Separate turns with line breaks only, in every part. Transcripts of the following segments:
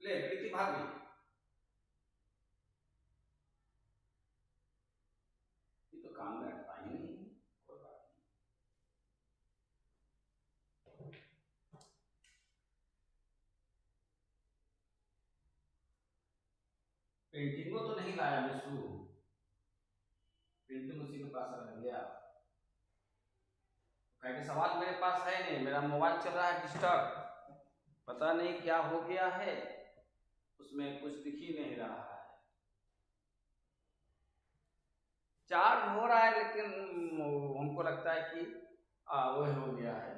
ले प्रीति भाग गई। ये तो काम में अटका ही नहीं। कोई बात नहीं। पेंटिंग तो नहीं लाया विशु, पेंटिंग उसी के पास रह गया। कहीं सवाल मेरे पास है नहीं, मेरा मोबाइल चल रहा है डिस्टर्ब, पता नहीं क्या हो गया है, उसमें कुछ दिख ही नहीं रहा है। चार्ज हो रहा है लेकिन हमको लगता है कि वो हो गया है।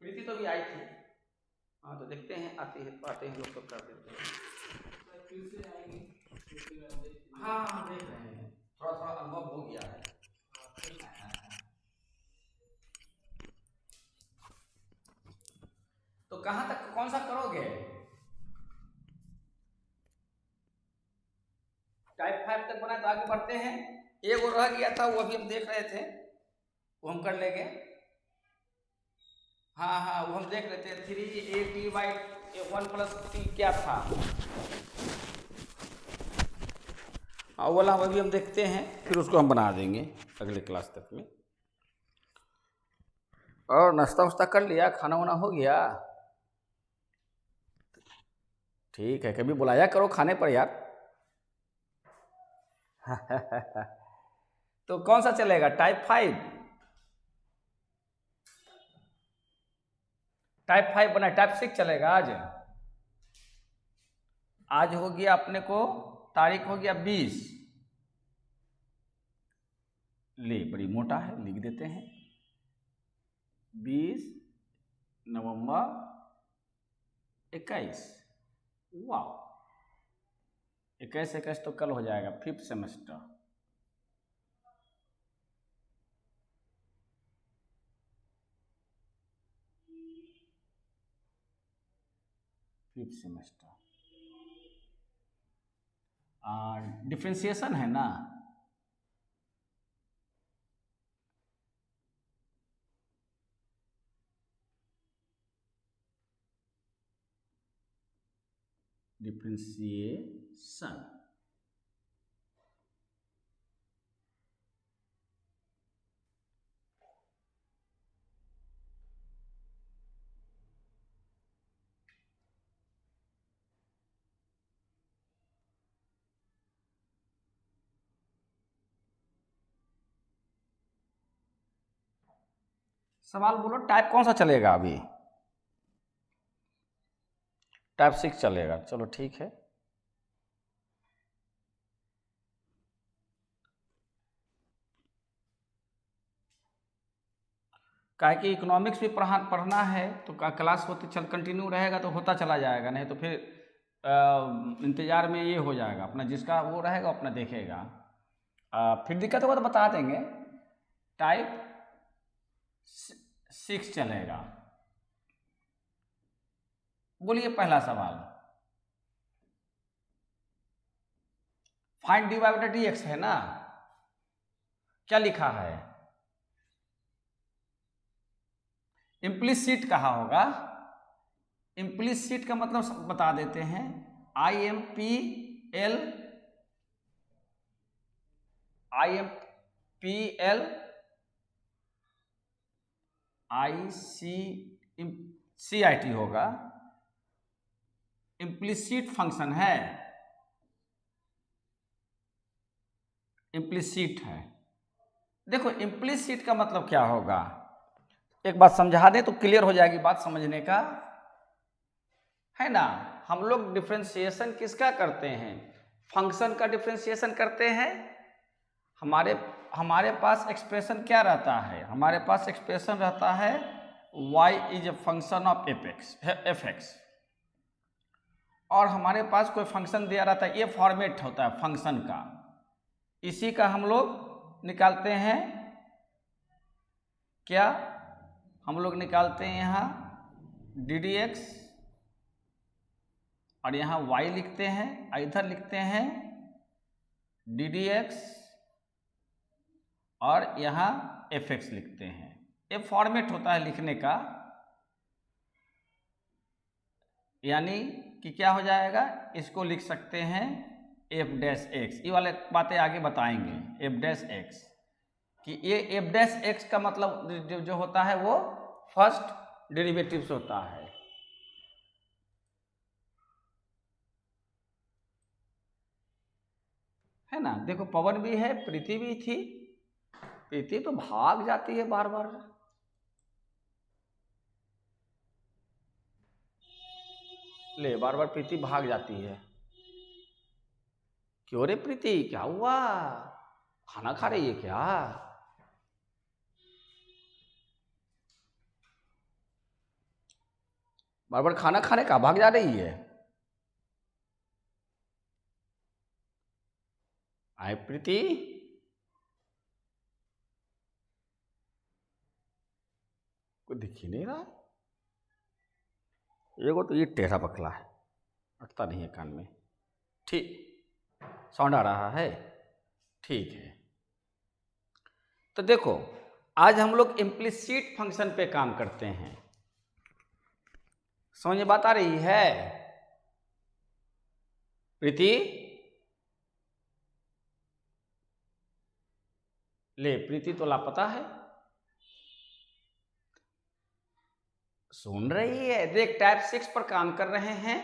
प्रीति तो भी आई थी। हाँ तो देखते हैं, आते हैं लोग तो कर देते हैं। हाँ हाँ देख रहे हैं, थोड़ा थोड़ा अनुभव हो गया है। तो कहाँ तक कौन सा करोगे? टाइप 5 तक बना तो आगे बढ़ते हैं। एक और रह गया था, वो अभी हम देख रहे थे, वो हम कर लेंगे। हाँ हाँ वो हम देख रहे थे 3a/1 + t क्या था, वो वाला अभी हम देखते हैं, फिर उसको हम बना देंगे अगले क्लास तक में। और नाश्ता वास्ता कर लिया, खाना वाना हो गया? ठीक है, कभी बुलाया करो खाने पर यार। तो कौन सा चलेगा, टाइप 5? टाइप 5 बना, टाइप 6 चलेगा आज? आज हो गया अपने को, तारीख हो गया 20। ले बड़ी मोटा है, लिख देते हैं 20 नवंबर 21। वाह, 21 तो कल हो जाएगा, 5th सेमेस्टर। डिफ्रेंसिएशन है ना? डिफ्रेंसिएशन सवाल बोलो, टाइप कौन सा चलेगा अभी? टाइप 6 चलेगा, चलो ठीक है। काहे कि इकोनॉमिक्स भी पढ़ना है तो क्लास होते चल कंटिन्यू रहेगा तो होता चला जाएगा, नहीं तो फिर इंतज़ार में ये हो जाएगा, अपना जिसका वो रहेगा अपना देखेगा। फिर दिक्कत होगा तो बता देंगे। टाइप 6 चलेगा। बोलिए पहला सवाल, फाइंड dy/dx है ना? क्या लिखा है? इम्प्लिसिट कहा होगा। इम्प्लिसिट का मतलब बता देते हैं, IMPL CIT होगा, इम्प्लिसिट फंक्शन है, इम्प्लिसिट है। देखो इम्प्लिसिट का मतलब क्या होगा, एक बात समझा दें तो क्लियर हो जाएगी बात समझने का, है ना? हम लोग डिफरेंशिएशन किसका करते हैं? फंक्शन का डिफरेंशिएशन करते हैं। हमारे पास एक्सप्रेशन क्या रहता है? हमारे पास एक्सप्रेशन रहता है y is a function of f(x) और हमारे पास कोई फंक्शन दिया रहता है, ये फॉर्मेट होता है फंक्शन का, इसी का हम लोग निकालते हैं। क्या हम लोग निकालते हैं? यहाँ ddx और यहाँ y लिखते हैं, इधर लिखते हैं ddx और यहाँ fx लिखते हैं। ये फॉर्मेट होता है लिखने का, यानी कि क्या हो जाएगा, इसको लिख सकते हैं एफ डैश एक्स। ये वाले बातें आगे बताएंगे। एफ डैश एक्स कि ये एफ डैश एक्स का मतलब जो होता है वो फर्स्ट डेरिवेटिव से होता है ना। देखो पवन भी है, प्रीति भी थी। प्रीति तो भाग जाती है बार बार। ले बार बार प्रीति भाग जाती है। क्यों रे प्रीति, क्या हुआ? खाना खा रही है क्या? बार बार खाना खाने का भाग जा रही है। आए प्रीति, कोई दिख ही नहीं रहा। ये तो ये टेढ़ा पकला है, अटता नहीं है कान में। ठीक, साउंड आ रहा है, ठीक है। तो देखो आज हम लोग इम्प्लिसिट फंक्शन पे काम करते हैं। समझ में बात आ रही है प्रीति? ले प्रीति तो लापता है। सुन रही है। देख टाइप 6 पर काम कर रहे हैं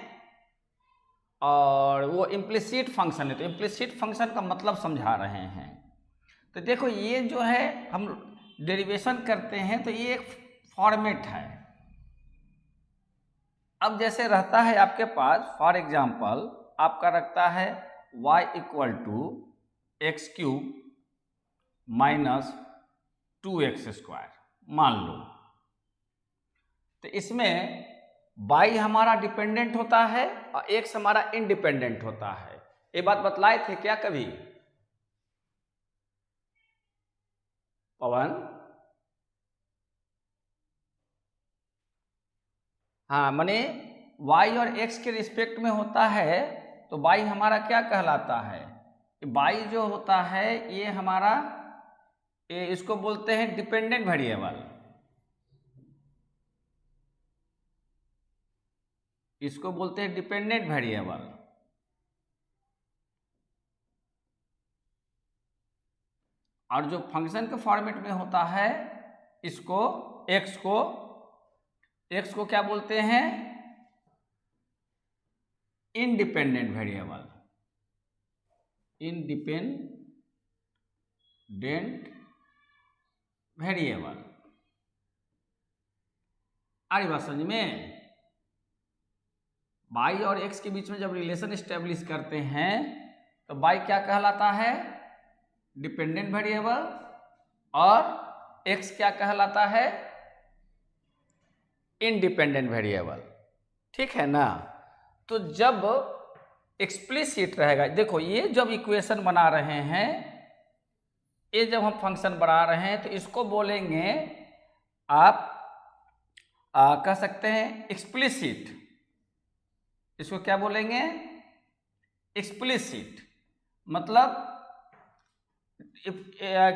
और वो इम्प्लिसिट फंक्शन है, तो इम्प्लिसिट फंक्शन का मतलब समझा रहे हैं। तो देखो ये जो है हम डेरिवेशन करते हैं तो ये एक फॉर्मेट है। अब जैसे रहता है आपके पास, फॉर एग्जाम्पल आपका रखता है y equal to x cube minus 2x square, मान लो। तो इसमें y हमारा डिपेंडेंट होता है और x हमारा इंडिपेंडेंट होता है। ये बात बतलाए थे क्या कभी पवन? हाँ, माने y और x के रिस्पेक्ट में होता है तो y हमारा क्या कहलाता है? y जो होता है ये हमारा इसको बोलते हैं डिपेंडेंट वेरिएबल। इसको बोलते हैं डिपेंडेंट वेरिएबल। और जो फंक्शन के फॉर्मेट में होता है इसको x को क्या बोलते हैं? Independent variable. Independent variable. आ रही बात समझ में? y और x के बीच में जब रिलेशन स्टेब्लिश करते हैं तो y क्या कहलाता है? Dependent variable. और x क्या कहलाता है? Independent variable. ठीक है ना। तो जब एक्सप्लिसिट रहेगा, देखो ये जब इक्वेशन बना रहे हैं, ये जब हम फंक्शन बना रहे हैं तो इसको बोलेंगे आप कह सकते हैं एक्सप्लिसिट। इसको क्या बोलेंगे? एक्सप्लिसिट। मतलब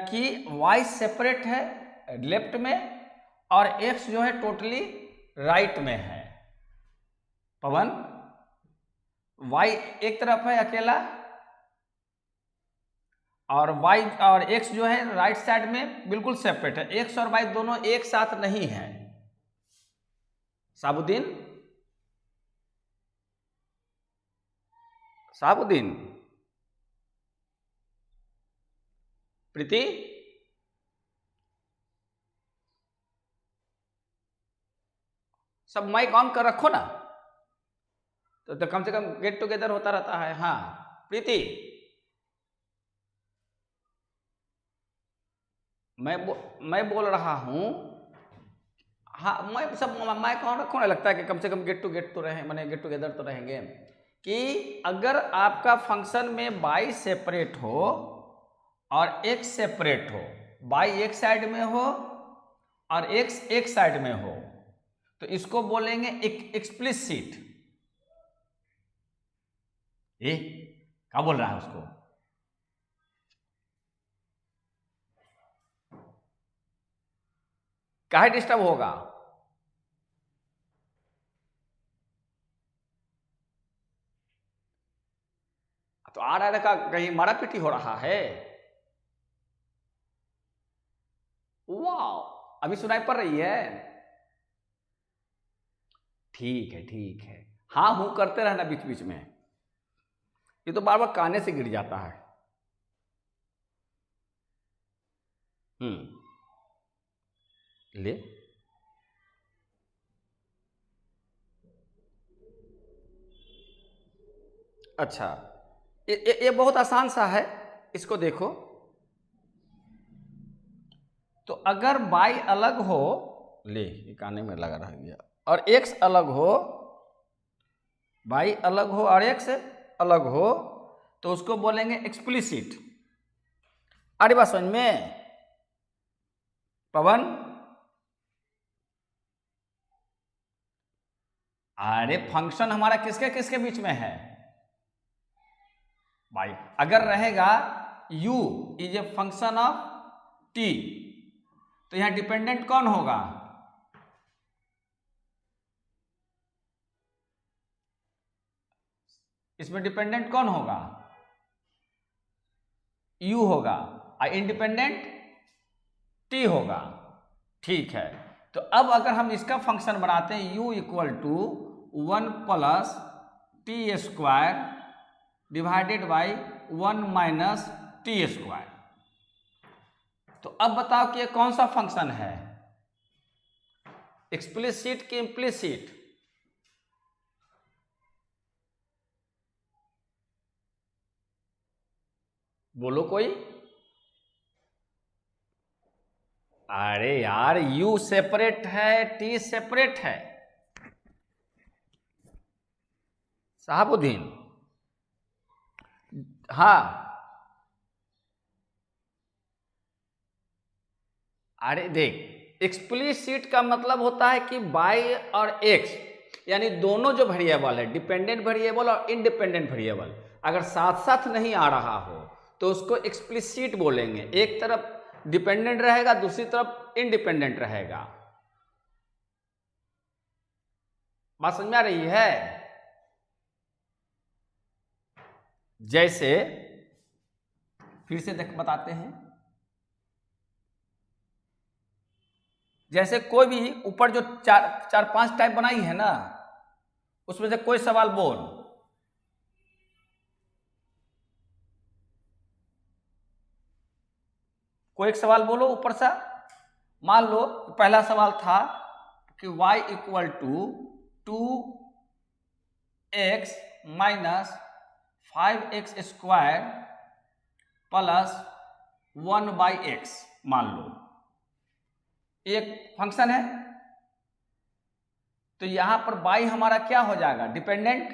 कि y सेपरेट है लेफ्ट में और x जो है टोटली राइट में है। पवन, y एक तरफ है अकेला और y और x जो है राइट साइड में बिल्कुल सेपरेट है। x और y दोनों एक साथ नहीं है। साबुद्दीन, साबुद्दीन, प्रीति, सब माइक ऑन कर रखो ना, तो कम से कम गेट टुगेदर होता रहता है। हाँ प्रीति, मैं बोल रहा हूं। हाँ मैं सब माइक ऑन रखो ना, लगता है कि कम से कम गेट टू गेट तो रहे, माने गेट टुगेदर तो रहेंगे। कि अगर आपका फंक्शन में y सेपरेट हो और x सेपरेट हो, y एक साइड में हो और x एक साइड में हो, तो इसको बोलेंगे एक्सप्लिसिट। क्या बोल रहा है उसको? काहे डिस्टर्ब होगा? तो RR का कहीं मारा पीटी हो रहा है? वाह, अभी सुनाई पड़ रही है? ठीक है, ठीक है। हाँ हूं करते रहना बीच बीच में, ये तो बार बार काने से गिर जाता है। ले अच्छा, ये बहुत आसान सा है, इसको देखो। तो अगर y अलग हो, ले ये काने में लगा रह गया, और x अलग हो, y अलग हो और x अलग हो, तो उसको बोलेंगे एक्सप्लिसिट। अरे बात समझ में पवन? अरे फंक्शन हमारा किसके किसके बीच में है भाई? अगर रहेगा u is a function of t, तो यहां डिपेंडेंट कौन होगा? इसमें डिपेंडेंट कौन होगा? u होगा, और इंडिपेंडेंट t होगा। ठीक है, तो अब अगर हम इसका फंक्शन बनाते हैं u equal to 1 plus t square divided by 1 minus t square, तो अब बताओ कि ये कौन सा फंक्शन है, एक्सप्लिसिट कि इम्प्लिसिट? बोलो कोई। अरे यार u सेपरेट है, t सेपरेट है साहबुद्दीन। हाँ, अरे देख, एक्सप्लिसिट का मतलब होता है कि y और x यानी दोनों जो वेरिएबल है, डिपेंडेंट वेरिएबल और इंडिपेंडेंट वेरिएबल, अगर साथ साथ नहीं आ रहा हो तो उसको एक्सप्लिसिट बोलेंगे। एक तरफ डिपेंडेंट रहेगा, दूसरी तरफ इंडिपेंडेंट रहेगा। बात समझ में आ रही है? जैसे फिर से देख बताते हैं, जैसे कोई भी ऊपर जो चार पांच टाइप बनाई है ना, उसमें से कोई सवाल बोल। कोई एक सवाल बोलो ऊपर से। मान लो पहला सवाल था कि y equal to 2x minus 5x square plus 1/x, मान लो एक फंक्शन है। तो यहां पर y हमारा क्या हो जाएगा? डिपेंडेंट।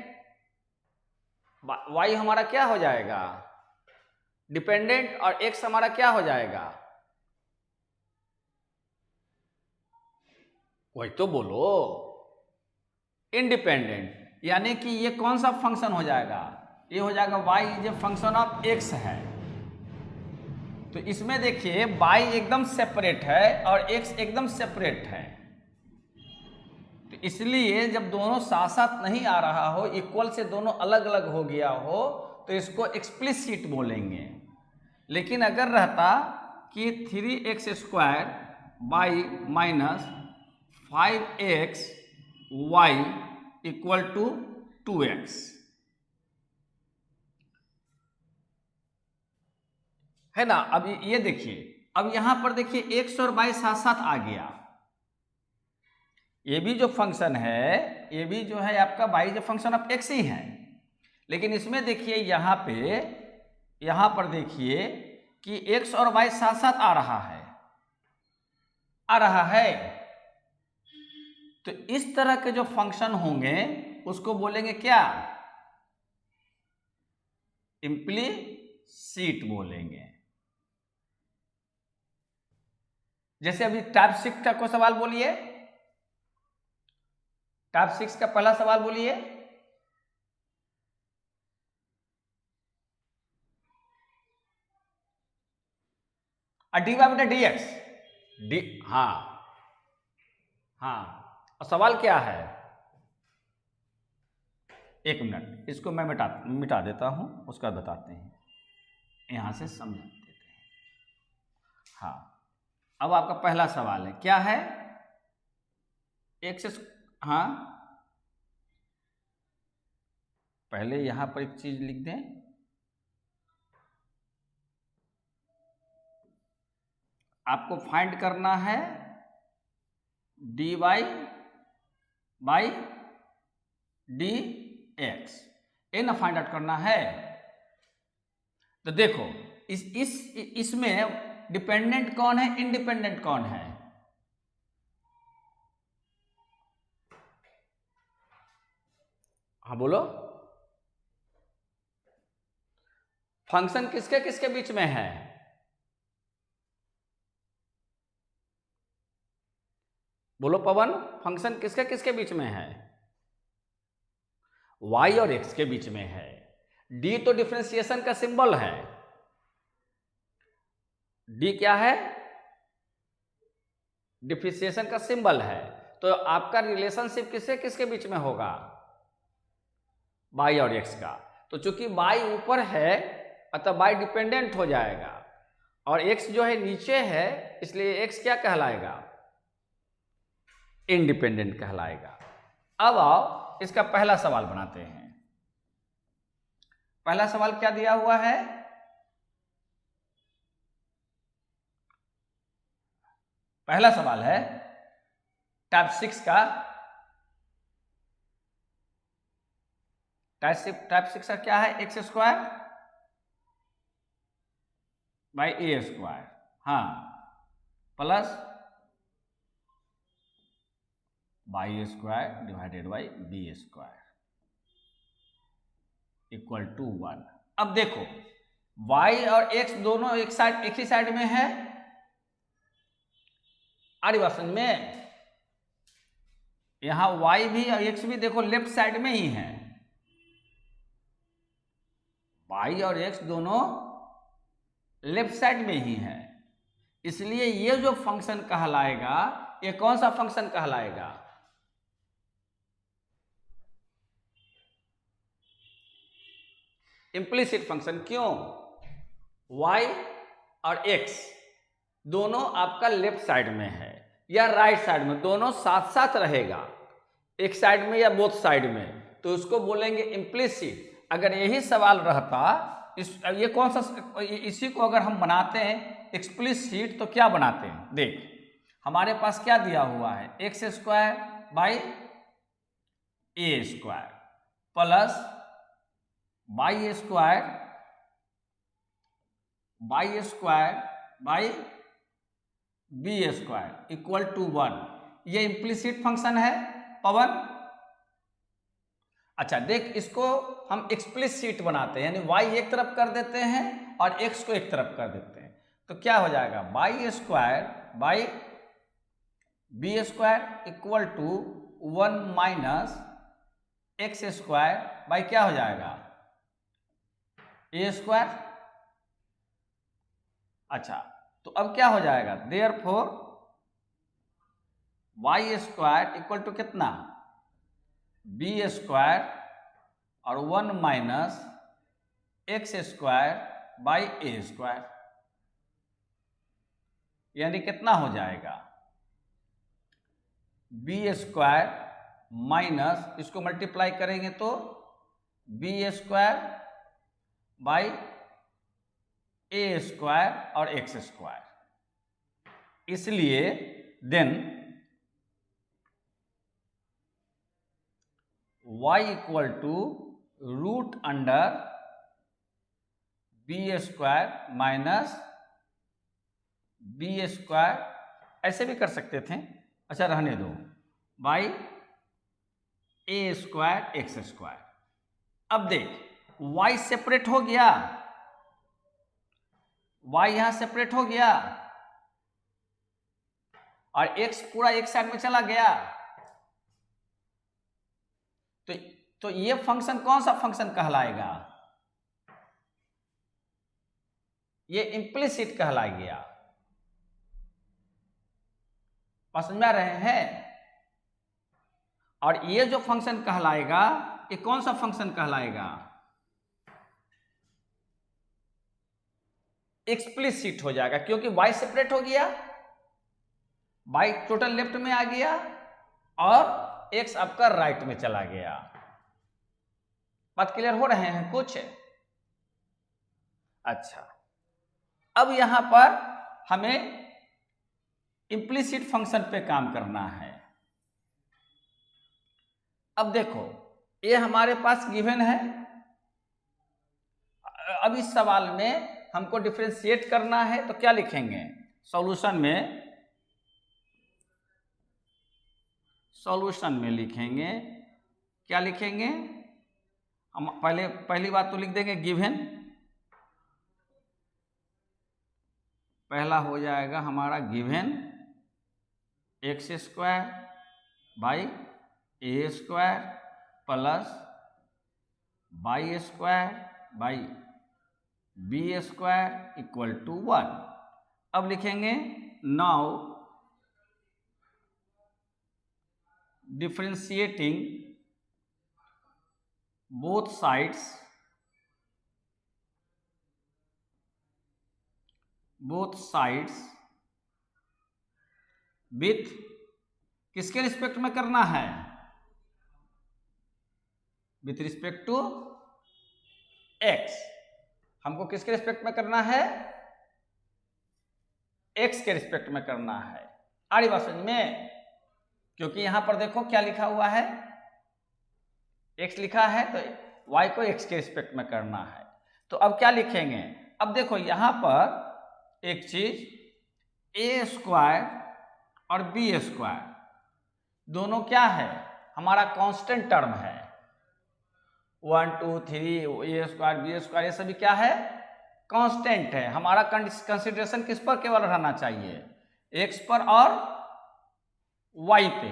y हमारा क्या हो जाएगा? डिपेंडेंट। और x हमारा क्या हो जाएगा? वही तो बोलो, इंडिपेंडेंट। यानी कि ये कौन सा फंक्शन हो जाएगा? ये हो जाएगा y is a function of x है। तो इसमें देखिए y एकदम सेपरेट है और x एकदम सेपरेट है, तो इसलिए जब दोनों साथ साथ नहीं आ रहा हो, इक्वल से दोनों अलग अलग हो गया हो, तो इसको एक्सप्लिसिट बोलेंगे। लेकिन अगर रहता कि 3x square by minus 5x y equal to 2x, है ना? अब ये देखिए, अब यहां पर देखिए x और y साथ साथ आ गया। ये भी जो फंक्शन है, ये भी जो है आपका y जो फंक्शन ऑफ x ही है। लेकिन इसमें देखिए यहां पर देखिए कि x और y साथ साथ आ रहा है। तो इस तरह के जो फंक्शन होंगे उसको बोलेंगे क्या? इम्प्लिसिट बोलेंगे। जैसे अभी टाइप 6 का कोई सवाल बोलिए, टाइप 6 का पहला सवाल बोलिए। dy बटा dx, हाँ हाँ, और सवाल क्या है? एक मिनट, इसको मैं मिटा देता हूँ, उसका बताते हैं, यहाँ से समझ देते हैं। हाँ, अब आपका पहला सवाल है, क्या है? एक्स, हाँ, पहले यहाँ पर एक चीज लिख दें, आपको फाइंड करना है dy बाई डी एक्स, ये ना फाइंड आउट करना है। तो देखो इसमें डिपेंडेंट कौन है, इंडिपेंडेंट कौन है? हाँ बोलो, फंक्शन किसके किसके बीच में है? बोलो पवन, फंक्शन किसके किसके बीच में है? y और x के बीच में है। d तो डिफरेंशिएशन का सिंबल है, d क्या है? डिफरेंशिएशन का सिंबल है। तो आपका रिलेशनशिप किससे किसके बीच में होगा? y और x का। तो चूंकि y ऊपर है अतः y डिपेंडेंट हो जाएगा और x जो है नीचे है, इसलिए x क्या कहलाएगा? इंडिपेंडेंट कहलाएगा। अब आओ इसका पहला सवाल बनाते हैं। पहला सवाल क्या दिया हुआ है? पहला सवाल है टाइप 6 का, टाइप 6 का क्या है? X square by a square, हाँ, plus by square divided by b square equal to 1। अब देखो y और x दोनों एक ही साइड में है, आर्यवासन में। यहां y भी और x भी देखो लेफ्ट साइड में ही है, y और x दोनों लेफ्ट साइड में ही है, इसलिए ये जो फंक्शन कहलाएगा, ये कौन सा फंक्शन कहलाएगा? Implicit function. क्यों? y और x दोनों आपका लेफ्ट साइड में है या राइट साइड में, दोनों साथ साथ रहेगा, एक साइड में या बोथ साइड में, तो उसको बोलेंगे इम्प्लिसिट। अगर यही सवाल रहता, ये कौन सा, इसी को अगर हम बनाते हैं एक्सप्लिसिट तो क्या बनाते हैं? देख हमारे पास क्या दिया हुआ है? X square by a square plus by square by b square equal to 1। ये इम्प्लिसिट फंक्शन है पवन। अच्छा देख, इसको हम एक्सप्लिसिट बनाते हैं, यानी y एक तरफ कर देते हैं और x को एक तरफ कर देते हैं, तो क्या हो जाएगा? By square by b square equal to 1 minus x square by क्या हो जाएगा? A square. अच्छा, तो अब क्या हो जाएगा? Therefore y square equal to कितना? बी स्क्वायर और 1 minus x square by a square, यानी कितना हो जाएगा? बी स्क्वायर माइनस, इसको मल्टीप्लाई करेंगे तो b square by a square और एक्स स्क्वायर। इसलिए then y equal to root under B square minus b square, ऐसे भी कर सकते थे, अच्छा रहने दो, by a square x square. अब देख y सेपरेट हो गया, y यहां सेपरेट हो गया और x पूरा एक साइड में चला गया, तो ये फंक्शन कौन सा फंक्शन कहलाएगा? ये इम्प्लिसिट कहला गया। समझ में आ रहे हैं? और ये जो फंक्शन कहलाएगा ये कौन सा फंक्शन कहलाएगा? एक्सप्लिसिट हो जाएगा, क्योंकि y सेपरेट हो गया, y टोटल लेफ्ट में आ गया और x आपका राइट में चला गया। बात क्लियर हो रहे हैं कुछ? अच्छा, अब यहां पर हमें इम्प्लिसिट फंक्शन पे काम करना है। अब देखो, ये हमारे पास गिवन है। अब इस सवाल में हमको डिफरेंशिएट करना है, तो क्या लिखेंगे सॉल्यूशन में लिखेंगे, क्या लिखेंगे हम? पहली बात तो लिख देंगे गिवन। पहला हो जाएगा हमारा given x square by a square plus y square by b square equal to 1। अब लिखेंगे now differentiating both sides with किसके रिस्पेक्ट में करना है? With respect to x. हमको किसके रिस्पेक्ट में करना है? एक्स के रिस्पेक्ट में करना है। आ रही बात समझ में? क्योंकि यहां पर देखो क्या लिखा हुआ है, एक्स लिखा है, तो वाई को एक्स के रिस्पेक्ट में करना है। तो अब क्या लिखेंगे? अब देखो यहां पर एक चीज ए स्क्वायर और बी स्क्वायर दोनों क्या है? हमारा कांस्टेंट टर्म है। 1 2 3 ए स्क्वायर बी स्क्वायर ये सभी क्या है? कांस्टेंट है। हमारा कंसिडरेशन किस पर केवल रहना चाहिए? एक्स पर और वाई पे,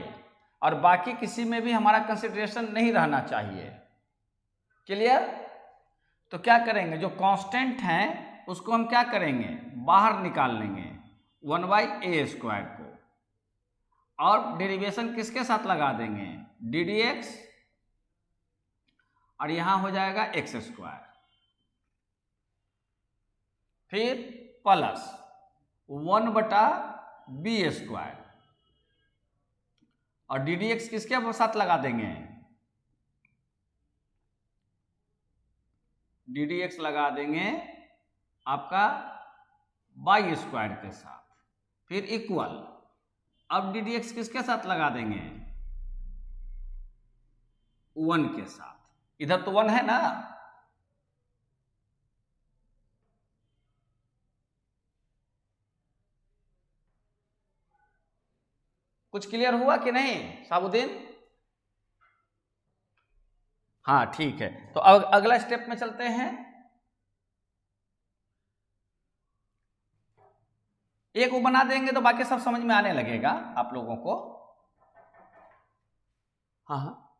और बाकी किसी में भी हमारा कंसिडरेशन नहीं रहना चाहिए। क्लियर? तो क्या करेंगे, जो कांस्टेंट हैं उसको हम क्या करेंगे? बाहर निकाल लेंगे 1/a² को, और डेरिवेशन किसके साथ लगा देंगे? डी डी एक्स, और यहां हो जाएगा x², फिर प्लस 1/b², और डी डी एक्स किसके साथ लगा देंगे? डी डी एक्स लगा देंगे आपका y² के साथ, फिर इक्वल। अब डी डी एक्स किसके साथ लगा देंगे? 1 के साथ। इधर तो 1 है ना, कुछ क्लियर हुआ कि नहीं साबुद्दीन? हाँ ठीक है, तो अब अगला स्टेप में चलते हैं। एक वो बना देंगे तो बाकी सब समझ में आने लगेगा आप लोगों को। हाँ हाँ,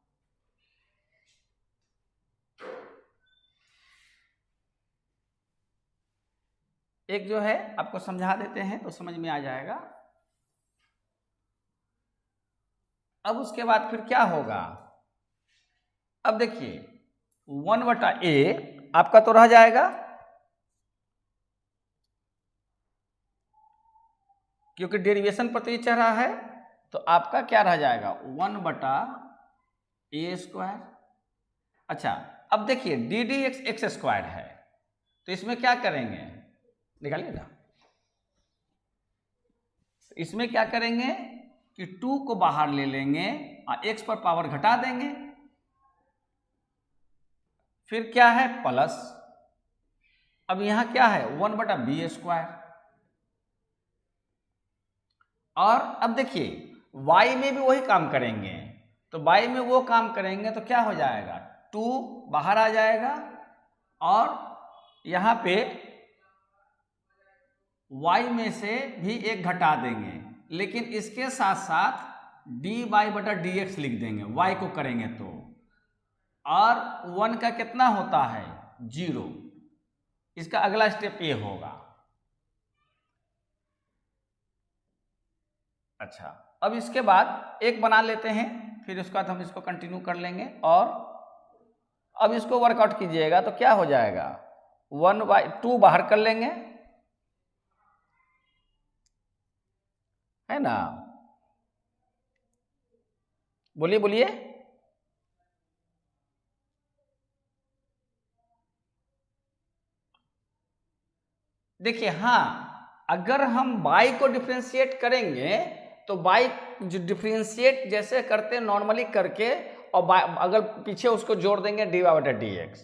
एक जो है आपको समझा देते हैं तो समझ में आ जाएगा। अब उसके बाद फिर क्या होगा? अब देखिए 1/a आपका तो रह जाएगा, क्योंकि डेरिवेशन पर तो ये चल रहा है, तो आपका क्या रह जाएगा? 1/a²। अच्छा, अब देखिए डी डी एक्स x² है, तो इसमें क्या करेंगे? निकालिए ना। इसमें क्या करेंगे कि 2 को बाहर ले लेंगे और x पर पावर घटा देंगे, फिर क्या है? प्लस। अब यहां क्या है? 1/b²। और अब देखिए y में भी वही काम करेंगे, तो y में वो काम करेंगे तो क्या हो जाएगा? 2 बाहर आ जाएगा, और यहां पे y में से भी एक घटा देंगे, लेकिन इसके साथ साथ dy/dx लिख देंगे y को करेंगे तो, और 1 का कितना होता है? 0। इसका अगला स्टेप ये होगा। अच्छा, अब इसके बाद एक बना लेते हैं, फिर उसके बाद हम इसको कंटिन्यू कर लेंगे। और अब इसको वर्कआउट कीजिएगा तो क्या हो जाएगा, 1/2 बाहर कर लेंगे, है ना। बोलिए बोलिए। देखिए हाँ, अगर हम बाई को डिफ्रेंशिएट करेंगे तो बाई जो डिफ्रेंशिएट जैसे करते हैं नॉर्मली करके, और अगर पीछे उसको जोड़ देंगे dy बटा dx,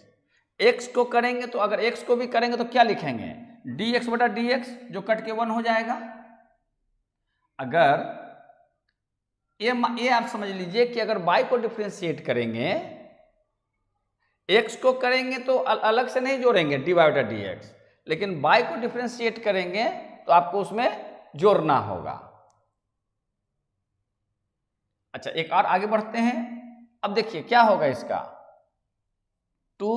x को करेंगे तो अगर x को भी करेंगे तो क्या लिखेंगे, dx बटा dx, जो कट के 1 हो जाएगा। अगर ये आप समझ लीजिए कि अगर बाई को डिफ्रेंशिएट करेंगे, x को करेंगे तो अलग से नहीं जोड़ेंगे dy बटा dx, लेकिन बाई को डिफ्रेंशिएट करेंगे तो आपको उसमें जोड़ना होगा। अच्छा, एक और आगे बढ़ते हैं। अब देखिए क्या होगा इसका, 2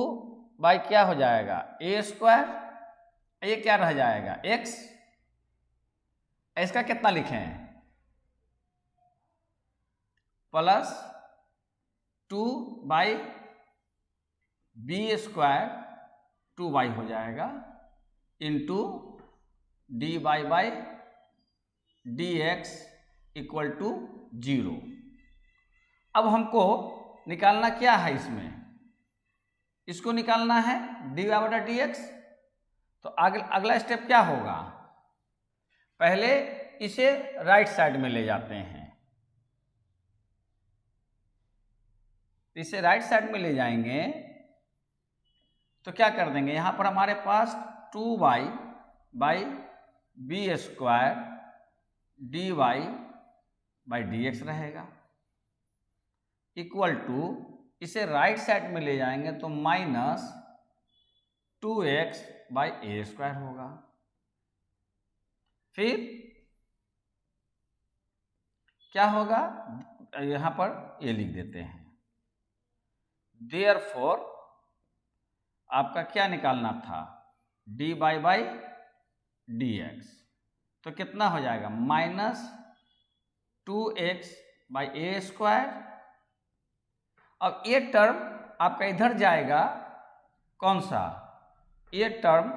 बाई क्या हो जाएगा, a स्क्वायर, ये क्या रह जाएगा x, इसका कितना लिखें, plus 2 by b square 2y हो जाएगा into dy by dx equal to 0। अब हमको निकालना क्या है, इसमें इसको निकालना है dy बटा dx। तो अगला स्टेप क्या होगा, पहले इसे राइट साइड में ले जाते हैं, इसे राइट साइड में ले जाएंगे तो क्या कर देंगे, यहां पर हमारे पास 2y by b square dy by dx रहेगा, इक्वल टू इसे राइट साइड में ले जाएंगे तो minus 2x by a square होगा। फिर क्या होगा, यहां पर ये लिख देते हैं, देयरफॉर आपका क्या निकालना था, dy बाई dx, तो कितना हो जाएगा, minus 2x by a square. अब ये टर्म आपका इधर जाएगा, कौन सा, ये टर्म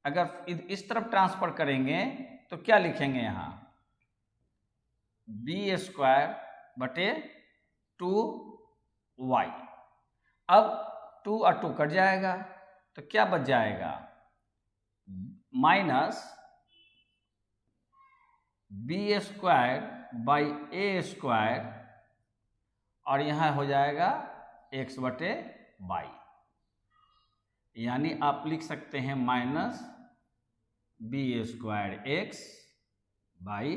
अगर इस तरफ ट्रांसफर करेंगे तो क्या लिखेंगे यहाँ, बी स्क्वायर बटे 2y। अब 2 और 2 कट जाएगा तो क्या बच जाएगा, minus b square by a square, और यहाँ हो जाएगा x बटे बाई, यानी आप लिख सकते हैं minus b square x by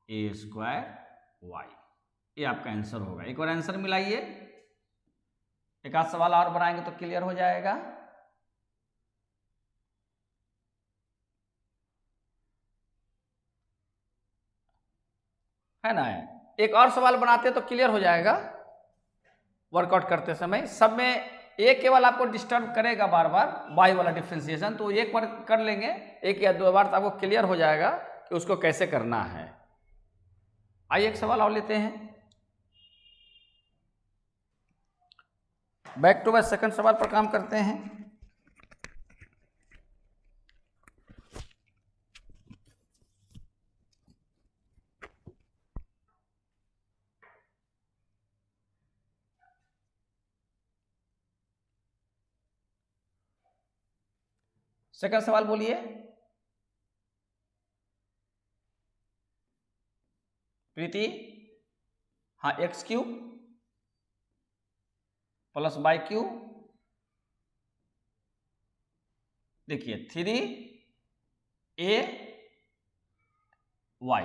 a square y. ये आपका आंसर होगा। एक और आंसर मिलाइए, एक आध सवाल और बनाएंगे तो क्लियर हो जाएगा। है ना, एक और सवाल बनाते तो क्लियर हो जाएगा। वर्कआउट करते समय सब में एक केवल आपको डिस्टर्ब करेगा बार बार बाई वाला डिफ्रेंशिएशन, तो एक बार कर लेंगे, एक या दो बार तो आपको क्लियर हो जाएगा कि उसको कैसे करना है। आइए एक सवाल और लेते हैं। बैक टू बैक सेकंड सवाल पर काम करते हैं। सेकंड सवाल बोलिए। प्रीति, हाँ, x cube plus by cube, देखिए 3a y।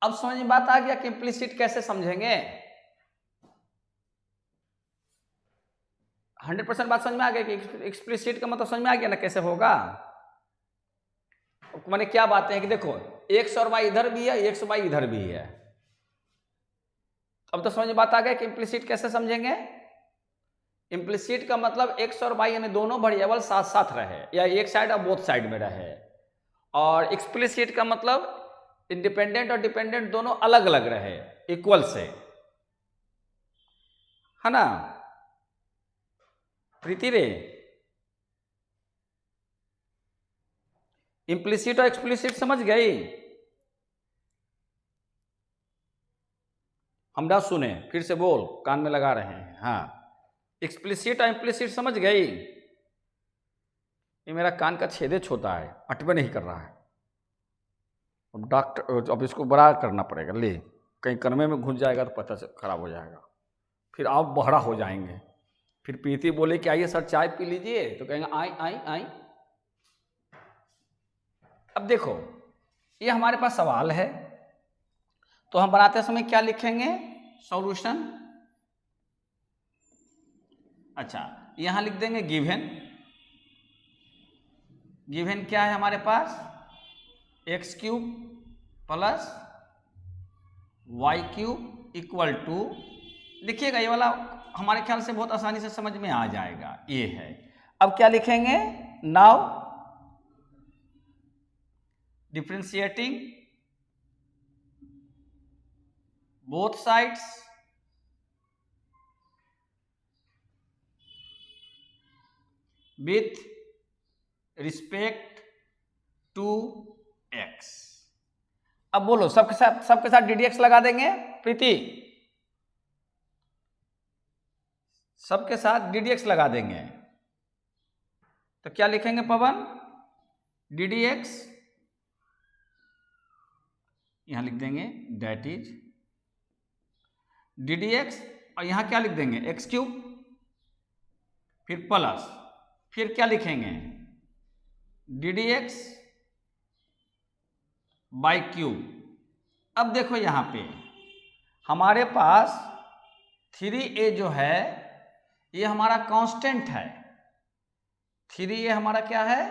अब समझ में बात आ गया कि इम्प्लिसिट कैसे समझेंगे। 100% बात समझ में आ गया कि एक्सप्लिसिट का मतलब समझ में आ गया ना कैसे होगा। मैंने क्या बातें हैं कि देखो एक्स और वाई इधर भी है, एक्स वाई इधर भी है। अब तो समझ में बात आ गया कि इम्प्लिसिट कैसे समझेंगे। इम्प्लिसिट का मतलब एक्स और वाई यानी दोनों वेरिएबल साथ साथ रहे, या एक साइड और बोथ साइड में रहे। और एक्सप्लिसिट का मतलब इंडिपेंडेंट और डिपेंडेंट दोनों अलग अलग रहे, इक्वल से, है ना। प्रीति रे, इम्प्लिसिट और एक्सप्लिसिट समझ गई? हम ना सुने, फिर से बोल, कान में लगा रहे हैं। हाँ, एक्सप्लिसिट और इम्प्लिसिट समझ गई? ये मेरा कान का छेदे छोटा है, अटवे नहीं कर रहा है। अब डॉक्टर, अब इसको बड़ा करना पड़ेगा। ले, कहीं कनमे में घुस जाएगा तो पता से खराब हो जाएगा, फिर आप बहरा हो जाएंगे। फिर प्रीति बोले कि आइए सर चाय पी लीजिए, तो कहेंगे आई आई आई। अब देखो, ये हमारे पास सवाल है, तो हम बनाते समय क्या लिखेंगे? सॉल्यूशन। अच्छा, यहां लिख देंगे गिवन। गिवन क्या है हमारे पास? X cube plus y cube equal to, लिखिएगा ये वाला हमारे ख्याल से बहुत आसानी से समझ में आ जाएगा, ये है। अब क्या लिखेंगे? Now differentiating both sides with respect to x। अब बोलो, सबके साथ ddx लगा देंगे प्रीति, सबके साथ ddx लगा देंगे। तो क्या लिखेंगे पवन? ddx, यहां लिख देंगे दैट इज ddx, और यहां क्या लिख देंगे? एक्स क्यूब, फिर प्लस, फिर क्या लिखेंगे? ddx by cube. अब देखो यहां पे हमारे पास 3a जो है ये हमारा कांस्टेंट है। 3a हमारा क्या है?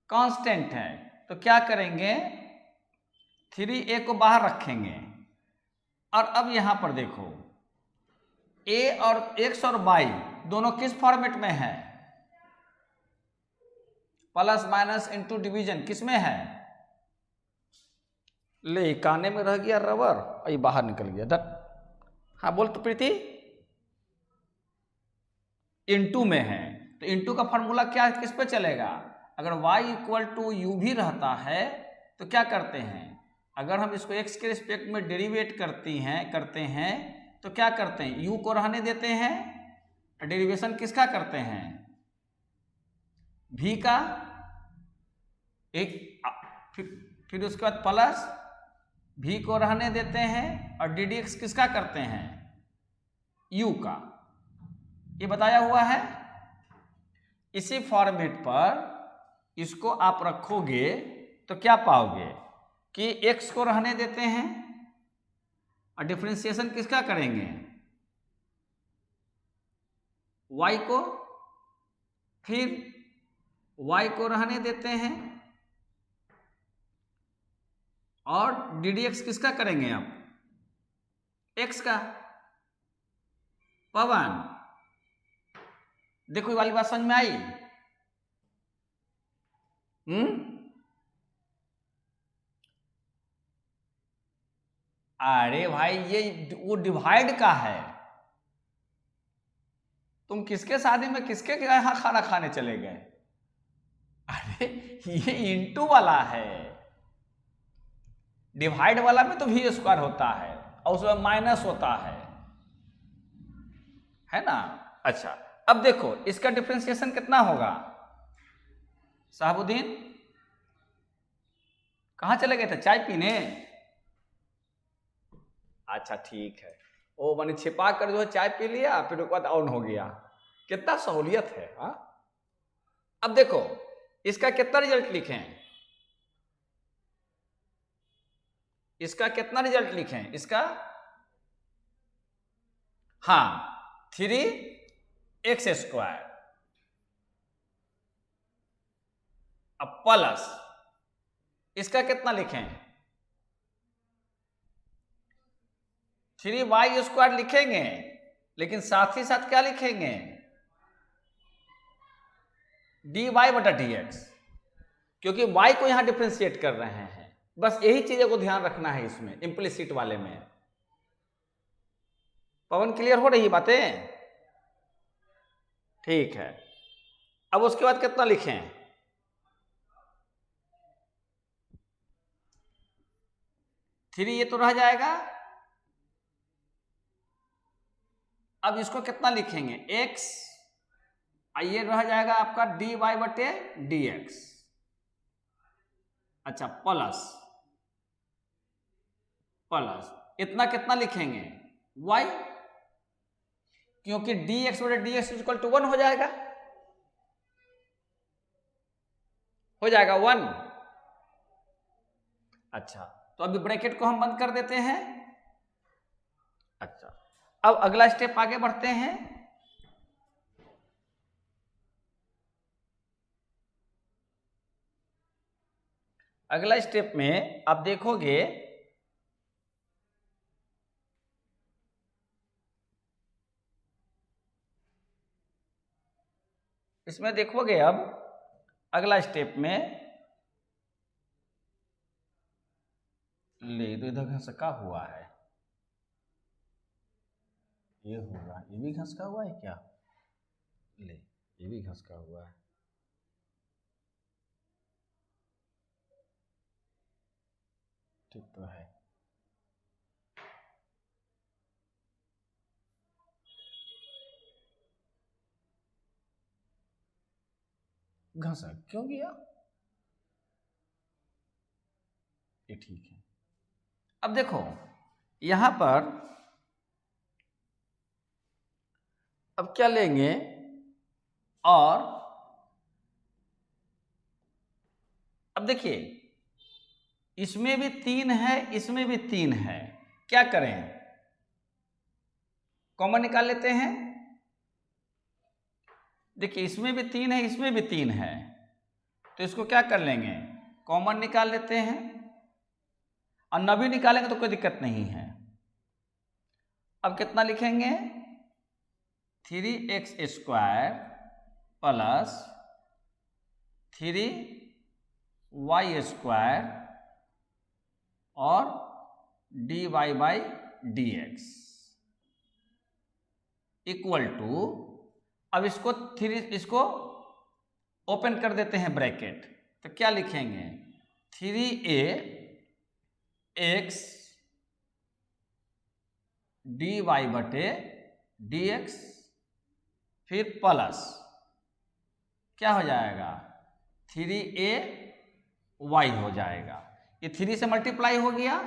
कांस्टेंट है। तो क्या करेंगे? 3a को बाहर रखेंगे, और अब यहां पर देखो a और x और y दोनों किस फॉर्मेट में है? प्लस माइनस इंटू डिवीजन, किस में है? ले, काने में रह गया रबर, ये बाहर निकल गया दट। हाँ बोल तो प्रीति। इंटू में है, तो इंटू का फॉर्मूला क्या, किस पे चलेगा? अगर y इक्वल टू यू भी रहता है तो क्या करते हैं? अगर हम इसको x के रिस्पेक्ट में डेरिवेट करते हैं तो क्या करते हैं? u को रहने देते हैं, डेरिवेशन किसका करते हैं? v का, एक फिर उसके बाद प्लस v को रहने देते हैं, और ddx किसका करते हैं? u का। ये बताया हुआ है। इसी फॉर्मेट पर इसको आप रखोगे तो क्या पाओगे कि x को रहने देते हैं और डिफरेंशिएशन किसका करेंगे? y को, फिर y को रहने देते हैं और ddx किसका करेंगे? अब x का। पवन देखो ये वाली बात समझ में आई? अरे भाई ये वो डिवाइड का है। तुम किसके शादी में किसके यहाँ खाना खाने चले गए? अरे ये इंटू वाला है, डिवाइड वाला में तो v स्क्वायर होता है और उसमें माइनस होता है ना? अच्छा, अब देखो इसका डिफरेंशिएशन कितना होगा? साहबुद्दीन कहाँ चले गए थे? चाय पीने? अच्छा ठीक है, वो मैंने छिपा कर जो है चाय पी लिया, फिर उसके बाद ऑन हो गया। कितना सहूलियत है। हाँ, अब देखो इसका कितना रिजल्ट लिखें? इसका कितना रिजल्ट लिखें? इसका हाँ 3x स्क्वायर, अब प्लस इसका कितना लिखें? 3y स्क्वायर लिखेंगे, लेकिन साथ ही साथ क्या लिखेंगे? dy बटा dx, क्योंकि y को यहां डिफरेंशिएट कर रहे हैं। बस यही चीजों को ध्यान रखना है इसमें, इम्प्लिसिट वाले में। पवन क्लियर हो रही बातें? ठीक है, अब उसके बाद कितना लिखें? थ्री, ये तो रह जाएगा। अब इसको कितना लिखेंगे? x, ये रह जाएगा आपका dy बटे dx। अच्छा, प्लस इतना कितना लिखेंगे? y, क्योंकि dx बटे dx इक्वल टू 1 हो जाएगा, 1। अच्छा, तो अभी ब्रैकेट को हम बंद कर देते हैं। अच्छा, अब अगला स्टेप आगे बढ़ते हैं। अगला स्टेप में आप देखोगे इसमें देखोगे अब अगला स्टेप में ले तो इधर घसका हुआ है, ये होगा, ये भी घसका हुआ है क्या? ले, ये भी घसका हुआ है। ठीक तो है। घसक क्यों गया? ये ठीक है। अब देखो यहां पर अब क्या लेंगे, और अब देखिए इसमें भी 3 है, इसमें भी 3 है, क्या करें? कॉमन निकाल लेते हैं। देखिए इसमें भी 3 है, इसमें भी 3 है, तो इसको क्या कर लेंगे? कॉमन निकाल लेते हैं, और न भी निकालेंगे तो कोई दिक्कत नहीं है। अब कितना लिखेंगे? 3x square plus 3y square और dy by dx equal to, अब इसको ओपन कर देते हैं ब्रैकेट, तो क्या लिखेंगे? 3ax dy बटे dx, फिर प्लस क्या हो जाएगा? 3ay हो जाएगा। ये 3 से मल्टीप्लाई हो गया,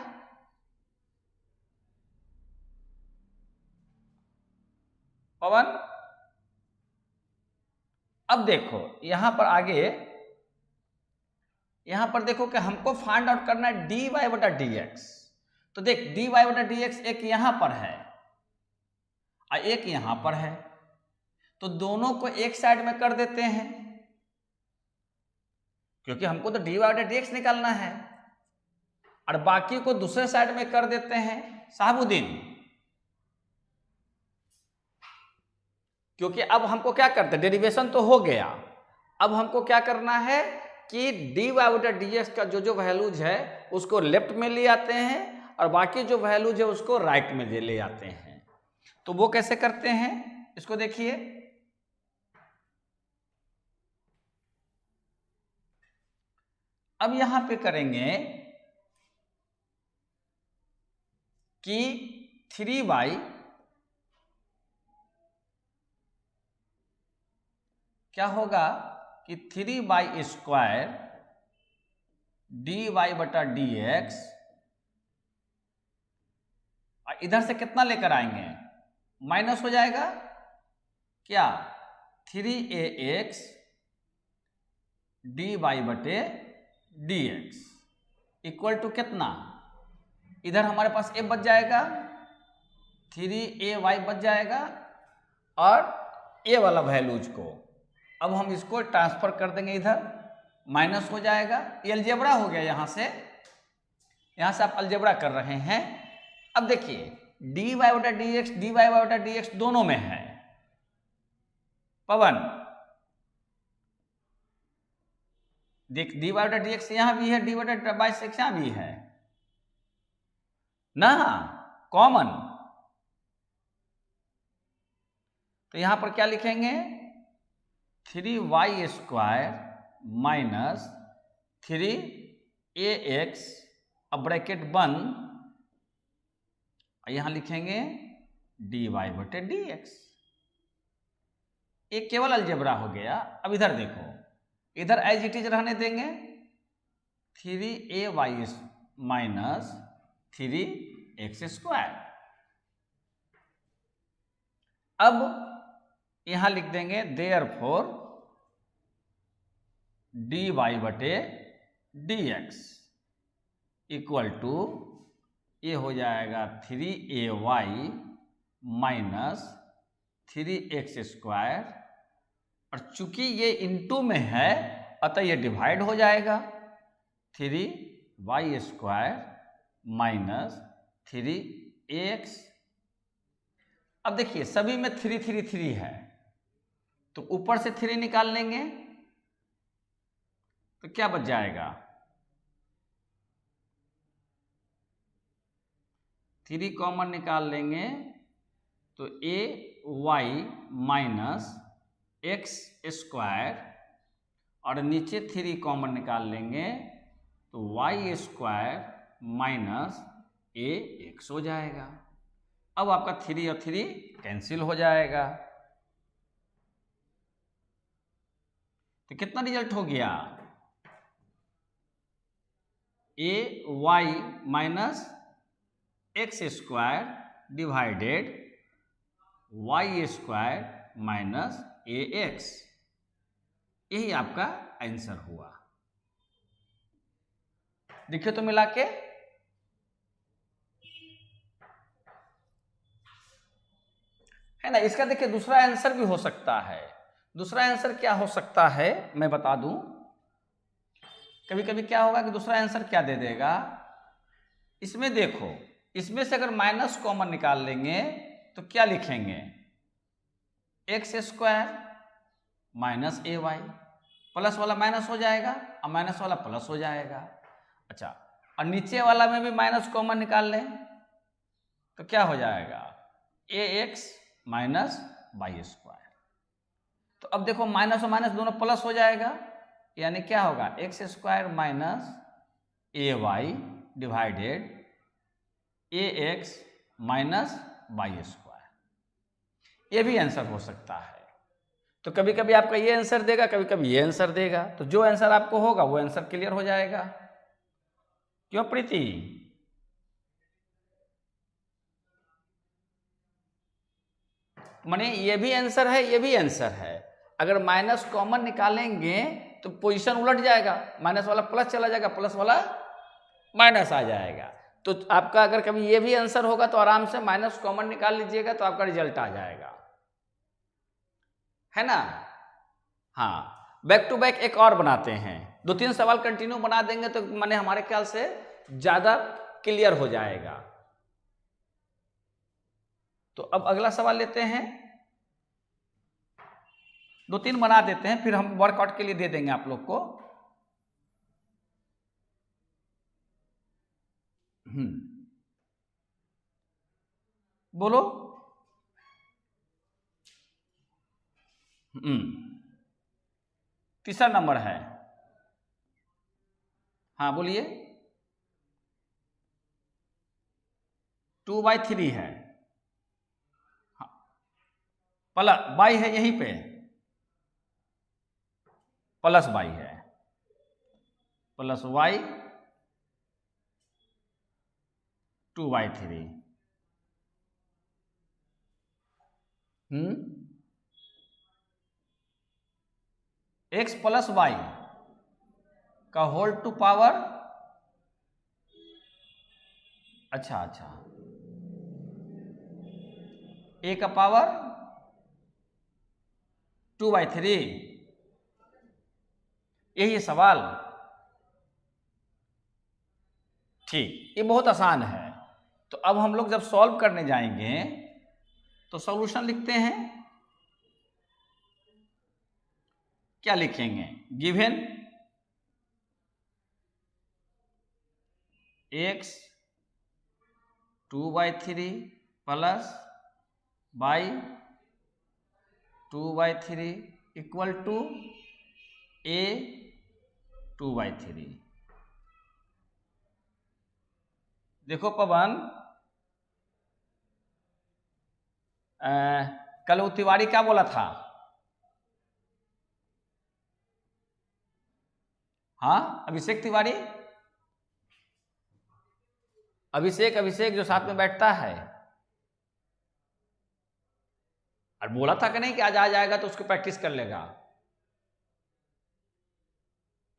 पवन। अब देखो यहां पर आगे, यहां पर देखो कि हमको फाइंड आउट करना है dy बटा dx। तो देख dy बटा dx एक यहां पर है और एक यहां पर है, तो दोनों को एक साइड में कर देते हैं, क्योंकि हमको तो dy बटा dx निकालना है, और बाकी को दूसरे साइड में कर देते हैं साहबुद्दीन, क्योंकि अब हमको क्या करते हैं? डेरिवेशन तो हो गया, अब हमको क्या करना है कि dy बटा dx का जो वैल्यूज है उसको लेफ्ट में ले आते हैं, और बाकी जो वैल्यूज है उसको राइट में ले आते हैं। तो वो कैसे करते हैं इसको देखिए। अब यहां पे करेंगे कि 3y क्या होगा कि 3y स्क्वायर dy बटा dx, इधर से कितना लेकर आएंगे? माइनस हो जाएगा क्या? 3ax dy बटे dx इक्वल टू कितना? इधर हमारे पास a बच जाएगा, 3ay बच जाएगा, और a वाला वैल्यूज को अब हम इसको ट्रांसफर कर देंगे, इधर माइनस हो जाएगा। ये अलजेब्रा हो गया, यहां से आप अलजेब्रा कर रहे हैं। अब देखिए dy बटा dx दोनों में है, पवन देख dy बटा dx यहां भी है, dy बटा dx यहां भी है ना, कॉमन। तो यहां पर क्या लिखेंगे? 3y² माइनस 3ax, अब ब्रैकेट बंद, यहां लिखेंगे dy/dx। ये केवल अलजेब्रा हो गया। अब इधर देखो, इधर एज इट इज रहने देंगे, 3ay माइनस 3x²। अब यहां लिख देंगे देयरफॉर dy/dx इक्वल टू, ये हो जाएगा 3ay माइनस 3x², और चूंकि ये इनटू में है अतः ये डिवाइड हो जाएगा, 3y² माइनस 3ax। अब देखिए सभी में 3 3 3 है, तो ऊपर से 3 निकाल लेंगे तो क्या बच जाएगा, 3 कॉमन निकाल लेंगे तो ay माइनस x², और नीचे 3 कॉमन निकाल लेंगे तो y² माइनस ax हो जाएगा। अब आपका 3 और 3 कैंसिल हो जाएगा, तो कितना रिजल्ट हो गया, ay minus x² divided y² minus ax, यही आपका आंसर हुआ। देखिए तो मिला के, है ना। इसका देखिए दूसरा आंसर भी हो सकता है। दूसरा आंसर क्या हो सकता है मैं बता दूं। कभी कभी क्या होगा कि दूसरा आंसर क्या दे देगा, इसमें देखो, इसमें से अगर माइनस कॉमन निकाल लेंगे तो क्या लिखेंगे, x² माइनस ay, प्लस वाला माइनस हो जाएगा और माइनस वाला प्लस हो जाएगा। अच्छा, और नीचे वाला में भी माइनस कॉमन निकाल लें तो क्या हो जाएगा, ax माइनस y²। तो अब देखो माइनस और माइनस दोनों प्लस हो जाएगा, यानी क्या होगा, x² minus ay divided ax minus y²। ये भी आंसर हो सकता है। तो कभी कभी आपका ये आंसर देगा, कभी कभी ये आंसर देगा, तो जो आंसर आपको होगा वो आंसर क्लियर हो जाएगा। क्यों प्रीति, माने ये भी आंसर है, ये भी आंसर है। अगर माइनस कॉमन निकालेंगे तो पोजीशन उलट जाएगा, माइनस वाला प्लस चला जाएगा, प्लस वाला माइनस आ जाएगा। तो आपका अगर कभी ये भी आंसर होगा तो आराम से माइनस कॉमन निकाल लीजिएगा तो आपका रिजल्ट आ जाएगा, है ना। हाँ, बैक टू बैक एक और बनाते हैं, 2-3 सवाल कंटिन्यू बना देंगे तो माने हमारे ख्याल से ज्यादा क्लियर हो जाएगा। तो अब अगला सवाल लेते हैं, 2-3 बना देते हैं, फिर हम वर्कआउट के लिए दे देंगे आप लोग को। बोलो। तीसरा नंबर है, हाँ बोलिए। 2/3 है, हाँ, प्लस बाई है, यहीं पे प्लस बाई है, plus y 2/3। x plus y का होल टू पावर, अच्छा, a का पावर 2/3, यही सवाल। ठीक, ये बहुत आसान है। तो अब हम लोग जब सॉल्व करने जाएंगे तो सॉल्यूशन लिखते हैं, क्या लिखेंगे, given x 2/3 plus y 2/3 equal to a 2/3। देखो पवन, कल वो तिवारी क्या बोला था? हाँ, अभिषेक तिवारी, अभिषेक जो साथ में बैठता है, और बोला था कि नहीं कि आज आ जाएगा तो उसको प्रैक्टिस कर लेगा।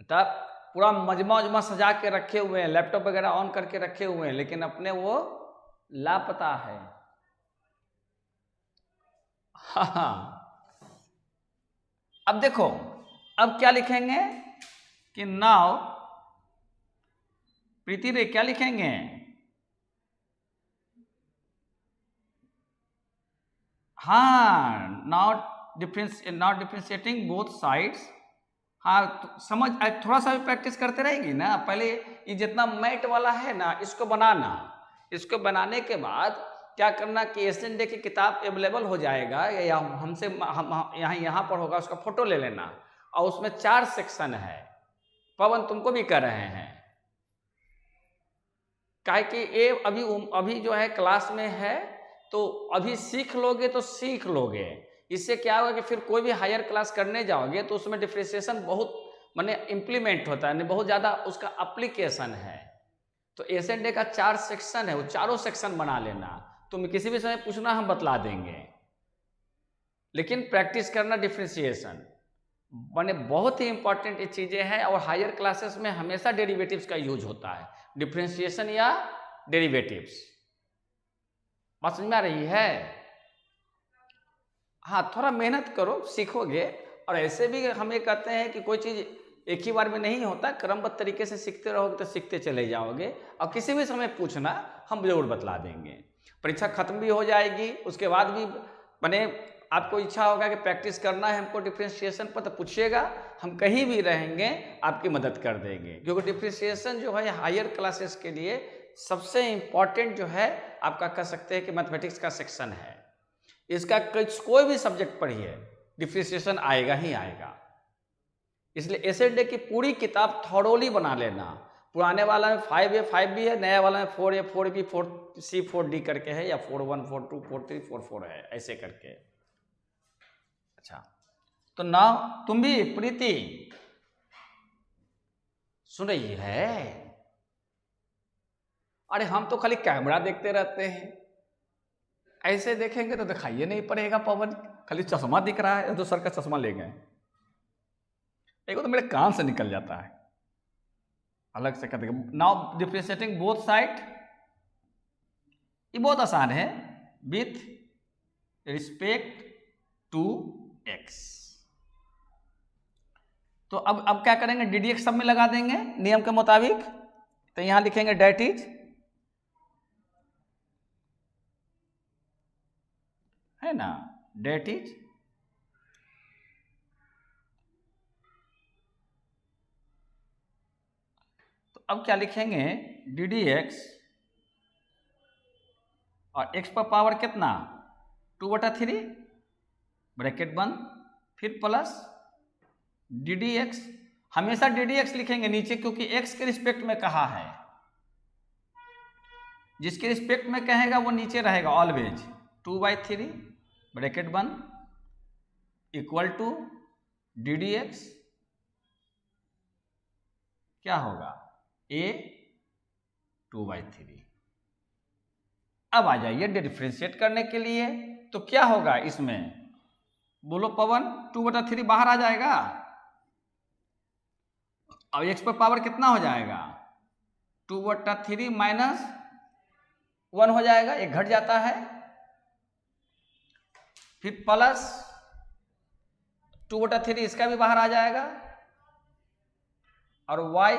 तब पूरा मजमा सजा के रखे हुए हैं, लैपटॉप वगैरह ऑन करके रखे हुए हैं, लेकिन अपने वो लापता है। हाँ, अब देखो, अब क्या लिखेंगे कि नाउ प्रीति रे क्या लिखेंगे? हाँ, नॉट डिफरेंशिएटिंग बोथ साइड्स। हाँ, तो समझ थोड़ा सा भी प्रैक्टिस करते रहेगी ना। पहले ये जितना मैट वाला है ना, इसको बनाना, इसको बनाने के बाद क्या करना कि एसएनडे की किताब अवेलेबल हो जाएगा या हमसे यहाँ पर होगा, उसका फोटो ले लेना, और उसमें 4 सेक्शन है। पवन तुमको भी कर रहे हैं, काहे कि ये अभी जो है क्लास में है, तो अभी सीख लोगे तो सीख लोगे। इससे क्या होगा कि फिर कोई भी हायर क्लास करने जाओगे तो उसमें डिफरेंशिएशन बहुत माने इम्प्लीमेंट होता है, बहुत ज़्यादा उसका एप्लीकेशन है। तो एसएनडे का 4 सेक्शन है, वो चारों सेक्शन बना लेना। तुम किसी भी समय पूछना, हम बतला देंगे, लेकिन प्रैक्टिस करना डिफरेंशिएशन माने बहुत ही इंपॉर्टेंट ये चीज़ें हैं। और हायर क्लासेस में हमेशा डेरिवेटिव्स का यूज होता है, डिफरेंशिएशन या डेरिवेटिव्स। बात समझ में आ रही है? हाँ, थोड़ा मेहनत करो, सीखोगे। और ऐसे भी हमें कहते हैं कि कोई चीज़ एक ही बार में नहीं होता, क्रमबद्ध तरीके से सीखते रहोगे तो सीखते चले जाओगे। और किसी भी समय पूछना, हम जरूर बतला देंगे। परीक्षा खत्म भी हो जाएगी, उसके बाद भी माने आपको इच्छा होगा कि प्रैक्टिस करना है हमको डिफरेंशिएशन पर, तो पूछिएगा, हम कहीं भी रहेंगे आपकी मदद कर देंगे। क्योंकि डिफरेंशिएशन जो है हायर क्लासेस के लिए सबसे इम्पॉर्टेंट जो है, आपका कह सकते हैं कि मैथमेटिक्स का सेक्शन है। इसका कोई भी सब्जेक्ट पढ़िए, डिफरेंशिएशन आएगा ही आएगा। इसलिए एसएनडे की पूरी किताब थॉरोली बना लेना। पुराने वाला में 5A 5B है, नया वाला में 4A 4B 4C 4D करके है, या 4-1 4-2 4-3 4-4 है, ऐसे करके। अच्छा, तो ना तुम भी प्रीति सुन रही है? अरे हम तो खाली कैमरा देखते रहते हैं, ऐसे देखेंगे तो दिखाइए नहीं पड़ेगा पवन, खाली चश्मा दिख रहा है। तो सर का चश्मा ले गए, एक तो मेरे कान से निकल जाता है, अलग से कहते हैं। नाउ डिफरेंशिएटिंग बोथ साइड, ये बहुत आसान है, विथ रिस्पेक्ट टू x। तो अब क्या करेंगे, ddx सब में लगा देंगे नियम के मुताबिक। तो यहां लिखेंगे डेट इज, है ना, डेट इज तो अब क्या लिखेंगे, ddx और x पर पावर कितना 2/3 ब्रैकेट बंद, फिर प्लस ddx। हमेशा ddx लिखेंगे नीचे, क्योंकि x के रिस्पेक्ट में कहा है, जिसके रिस्पेक्ट में कहेगा वो नीचे रहेगा ऑलवेज। 2/3 ब्रैकेट बंद इक्वल टू ddx क्या होगा, a 2/3। अब आ जाइए डिफरेंशिएट करने के लिए। तो क्या होगा इसमें, बोलो पवन, 2/3 बाहर आ जाएगा, अब x पर पावर कितना हो जाएगा, 2/3 माइनस 1 हो जाएगा, एक घट जाता है, फिर प्लस 2/3 इसका भी बाहर आ जाएगा, और y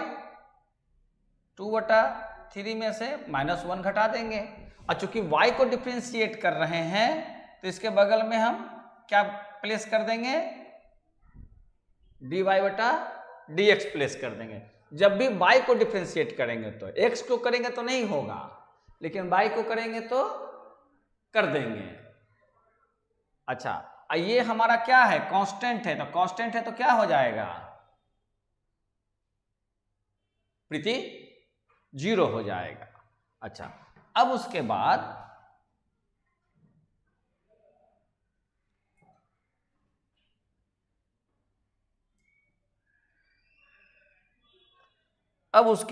2/3 में से -1 घटा देंगे। और चूंकि y को डिफरेंशिएट कर रहे हैं, तो इसके बगल में हम क्या प्लेस कर देंगे, dy/dx प्लेस कर देंगे। जब भी y को डिफरेंशिएट करेंगे तो, x को करेंगे तो नहीं होगा, लेकिन y को करेंगे तो कर देंगे। अच्छा, ये हमारा क्या है, कांस्टेंट है, तो कांस्टेंट है तो क्या हो जाएगा प्रीति, 0 हो जाएगा। अच्छा, अब उसके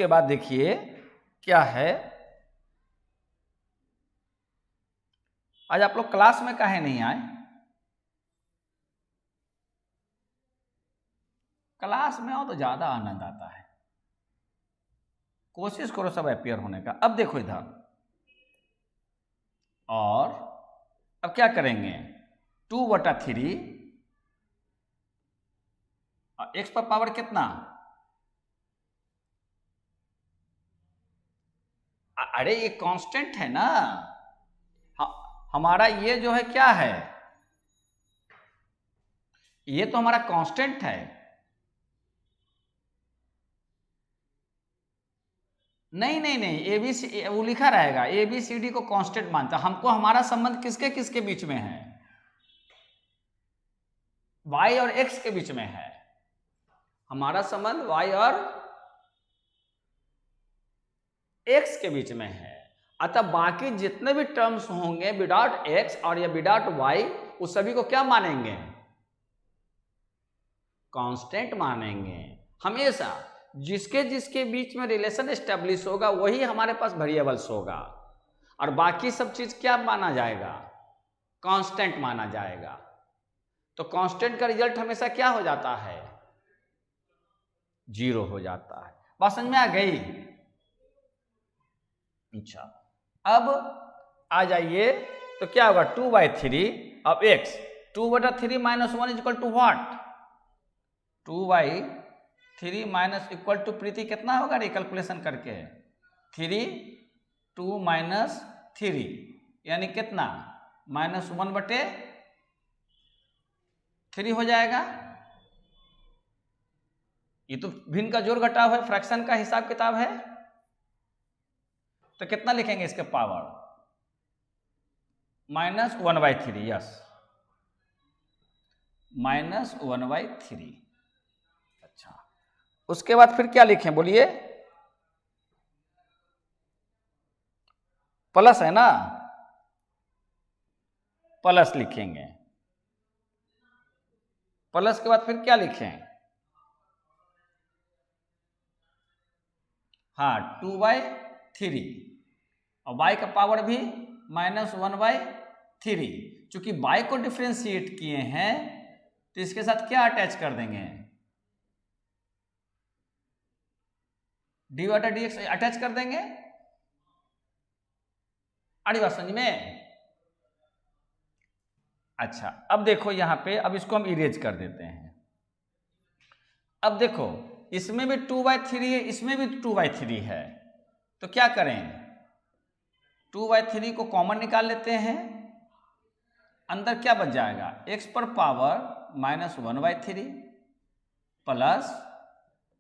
बाद देखिए क्या है, आज आप लोग क्लास में काहे नहीं आए? क्लास में आओ तो ज्यादा आनंद आता है, कोशिश करो सब अपियर होने का। अब देखो इधर, और अब क्या करेंगे, 2/3 और x पर पावर कितना, अरे ये कांस्टेंट है ना, हमारा ये जो है क्या है, ये तो हमारा कांस्टेंट है। नहीं नहीं नहीं, एबीसी वो लिखा रहेगा, ABCD को कांस्टेंट मानता। हमको हमारा संबंध किसके किसके बीच में है, y और x के बीच में है। हमारा संबंध y और x के बीच में है। अतः बाकी जितने भी टर्म्स होंगे विदाउट x और या विदाउट y, उस सभी को क्या मानेंगे, कांस्टेंट मानेंगे। हमेशा जिसके जिसके बीच में रिलेशन एस्टेब्लिश होगा वही हमारे पास वेरिएबल्स होगा, और बाकी सब चीज क्या माना जाएगा, कांस्टेंट माना जाएगा। तो कांस्टेंट का रिजल्ट हमेशा क्या हो जाता है, 0 हो जाता है। बात समझ में आ गई? अच्छा, अब आ जाइए, तो क्या होगा 2/3 अब x, 2/3 - 1 equal to what, 2/3 minus equal to Preeti कितना होगा रे, कैलकुलेशन करके 3, 2 - 3 यानी कितना, -1/3 हो जाएगा। ये तो भिन्न का जोड़ घटाव है, फ्रैक्शन का हिसाब किताब है। तो कितना लिखेंगे इसके पावर, -1/3, यस, -1/3। अच्छा, उसके बाद फिर क्या लिखें बोलिए, प्लस है ना, प्लस लिखेंगे। प्लस के बाद फिर क्या लिखें, हाँ 2/3 और y का पावर भी -1/3। चूंकि y को डिफ्रेंशिएट किए हैं तो इसके साथ क्या अटैच कर देंगे, dy/dx अटैच कर देंगे। अरे बात समझ में? अच्छा, अब देखो यहां पे, अब इसको हम इरेज कर देते हैं। अब देखो इसमें भी 2/3 है, इसमें भी 2/3 है, तो क्या करें, 2/3 को कॉमन निकाल लेते हैं। अंदर क्या बच जाएगा, x पर पावर -1/3 प्लस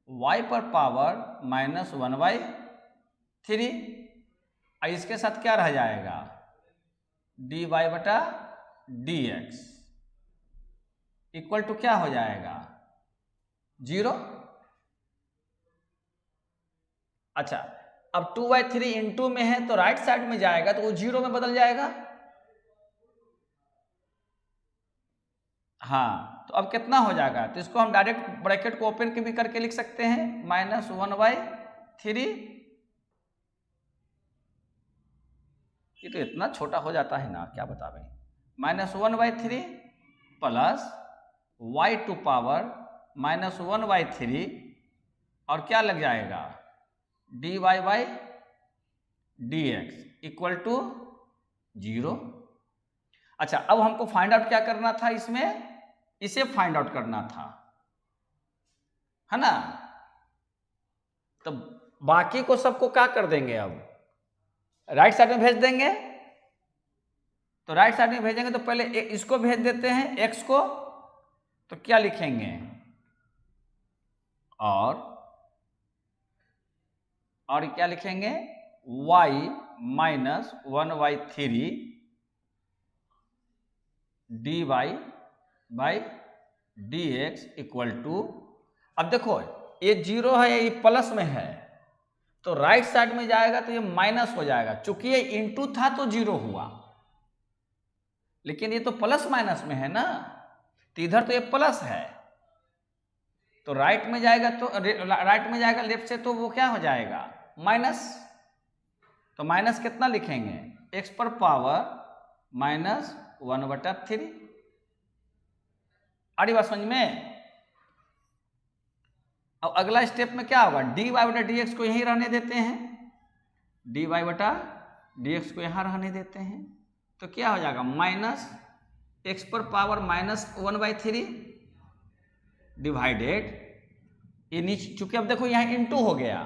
y पर पावर -1/3, इसके साथ क्या रह जाएगा, dy/dx इक्वल टू क्या हो जाएगा, 0। अच्छा, अब 2/3 इंटू में है तो राइट साइड में जाएगा तो वो 0 में बदल जाएगा। हाँ, तो अब कितना हो जाएगा, तो इसको हम डायरेक्ट ब्रैकेट को ओपन भी करके लिख सकते हैं, -1/3। ये तो इतना छोटा हो जाता है ना, क्या बता भाई, -1/3 प्लस y टू पावर -1/3 और क्या लग जाएगा, dy/dx इक्वल टू 0। अच्छा, अब हमको फाइंड आउट क्या करना था, इसमें इसे फाइंड आउट करना था, है ना। तो बाकी को सबको क्या कर देंगे, अब राइट साइड में भेज देंगे। तो राइट साइड में भेजेंगे तो पहले इसको भेज देते हैं, x को, तो क्या लिखेंगे, और क्या लिखेंगे, y -1/3 dy/dx by d x equal to, अब देखो ये जीरो है, ये प्लस में है, तो राइट साइड में जाएगा तो ये माइनस हो जाएगा। चूंकि ये इनटू था तो जीरो हुआ, लेकिन ये तो प्लस माइनस में है ना, तो इधर तो ये प्लस है, तो राइट में जाएगा तो राइट में जाएगा लेफ्ट से, तो वो क्या हो जाएगा माइनस। तो माइनस कितना लिखेंगे, एक्स पर पावर माइनस 1/3। आड़ी बात समझ में। अब अगला स्टेप में क्या होगा, dy बटा डी एक्स को यहीं रहने देते हैं, dy बटा डी एक्स को यहां रहने देते हैं, तो क्या हो जाएगा माइनस एक्स पर पावर माइनस 1/3 डिवाइडेड, ये नीचे, चूंकि अब देखो यहाँ इंटू हो गया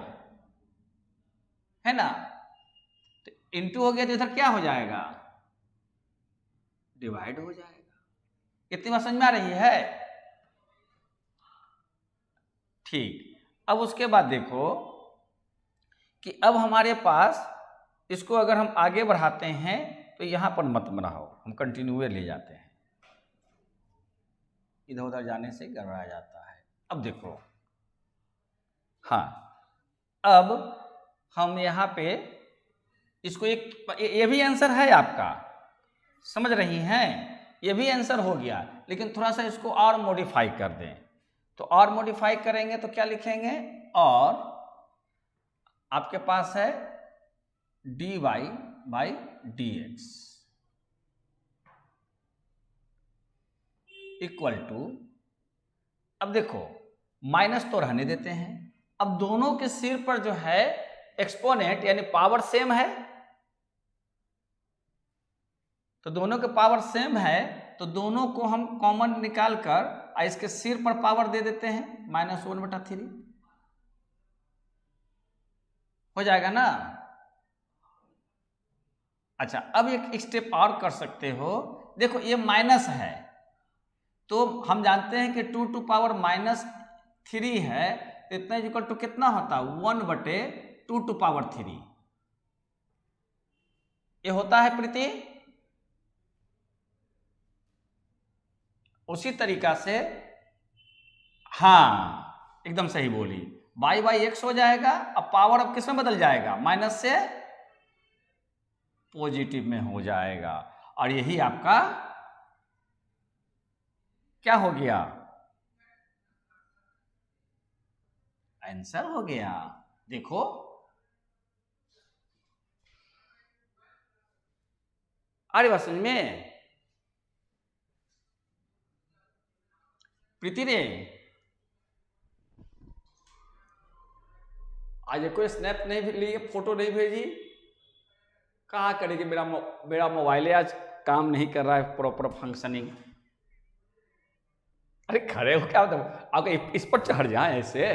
है ना, तो इंटू हो गया तो इधर क्या हो जाएगा डिवाइड हो जाएगा। कितनी बात समझ में आ रही है। ठीक, अब उसके बाद देखो कि अब हमारे पास इसको अगर हम आगे बढ़ाते हैं तो यहां पर मत बढ़ाओ, हम कंटिन्यू ले जाते हैं, इधर उधर जाने से गड़बड़ा जाता है। अब देखो, हाँ, अब हम यहाँ पे इसको एक, ये भी आंसर है आपका, समझ रही हैं, ये भी आंसर हो गया, लेकिन थोड़ा सा इसको और मॉडिफाई कर दें। तो और मॉडिफाई करेंगे तो क्या लिखेंगे, और आपके पास है dy by d x equal to, अब देखो माइनस तो रहने देते हैं, अब दोनों के सिर पर जो है एक्सपोनेंट यानी पावर सेम है, तो दोनों के पावर सेम है, तो दोनों को हम कॉमन निकाल कर इसके सिर पर पावर दे देते हैं -1/3, हो जाएगा ना। अच्छा, अब एक स्टेप और कर सकते हो, देखो ये माइनस है, तो हम जानते हैं कि 2 टू पावर -3 है, तो इतना इक्वल टू कितना होता है 1/2 टू पावर 3, ये होता है प्रीति। उसी तरीका से, हाँ एकदम सही बोली, y बाई एक्स हो जाएगा, अब पावर अब किस में बदल जाएगा, माइनस से पॉजिटिव में हो जाएगा, और यही आपका क्या हो गया, आंसर हो गया। देखो अरे बात समझ में। प्रीति रे, आज कोई स्नैप नहीं लिए, फोटो नहीं भेजी, कहा करेगी, मेरा मोबाइल आज काम नहीं कर रहा है प्रॉपर फंक्शनिंग। अरे खड़े हो क्या मतलब, अगर इस पर चढ़ जाए ऐसे,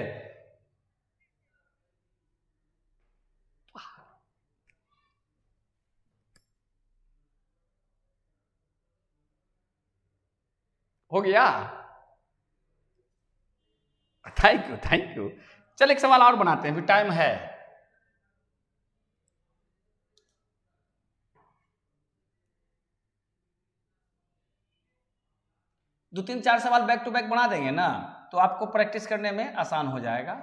हो गया। Thank you thank you. चल एक सवाल और बनाते हैं, फिर टाइम है। दो तीन चार सवाल बैक टू बैक बना देंगे ना, तो आपको प्रैक्टिस करने में आसान हो जाएगा।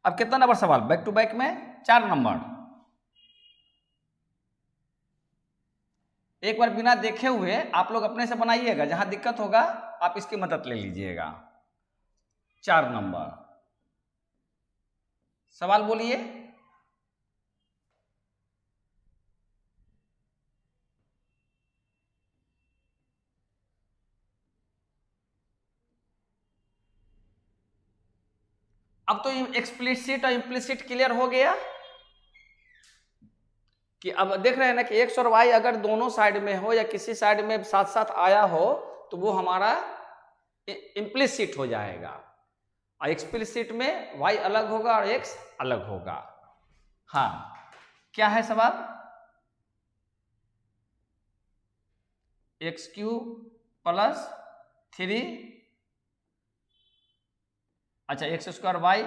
अब कितना नंबर सवाल बैक टू बैक में, 4 नंबर। एक बार बिना देखे हुए आप लोग अपने से बनाइएगा, जहां दिक्कत होगा आप इसकी मदद ले लीजिएगा। 4 नंबर सवाल बोलिए। अब तो एक्सप्लिसिट और इम्प्लिसिट क्लियर हो गया कि अब देख रहे हैं ना कि एक्स और वाई अगर दोनों साइड में हो या किसी साइड में साथ साथ आया हो तो वो हमारा इम्प्लिसिट हो जाएगा, और एक्सप्लिसिट में वाई अलग होगा और एक्स अलग होगा। हाँ क्या है सवाल, x³ + 3, अच्छा x² y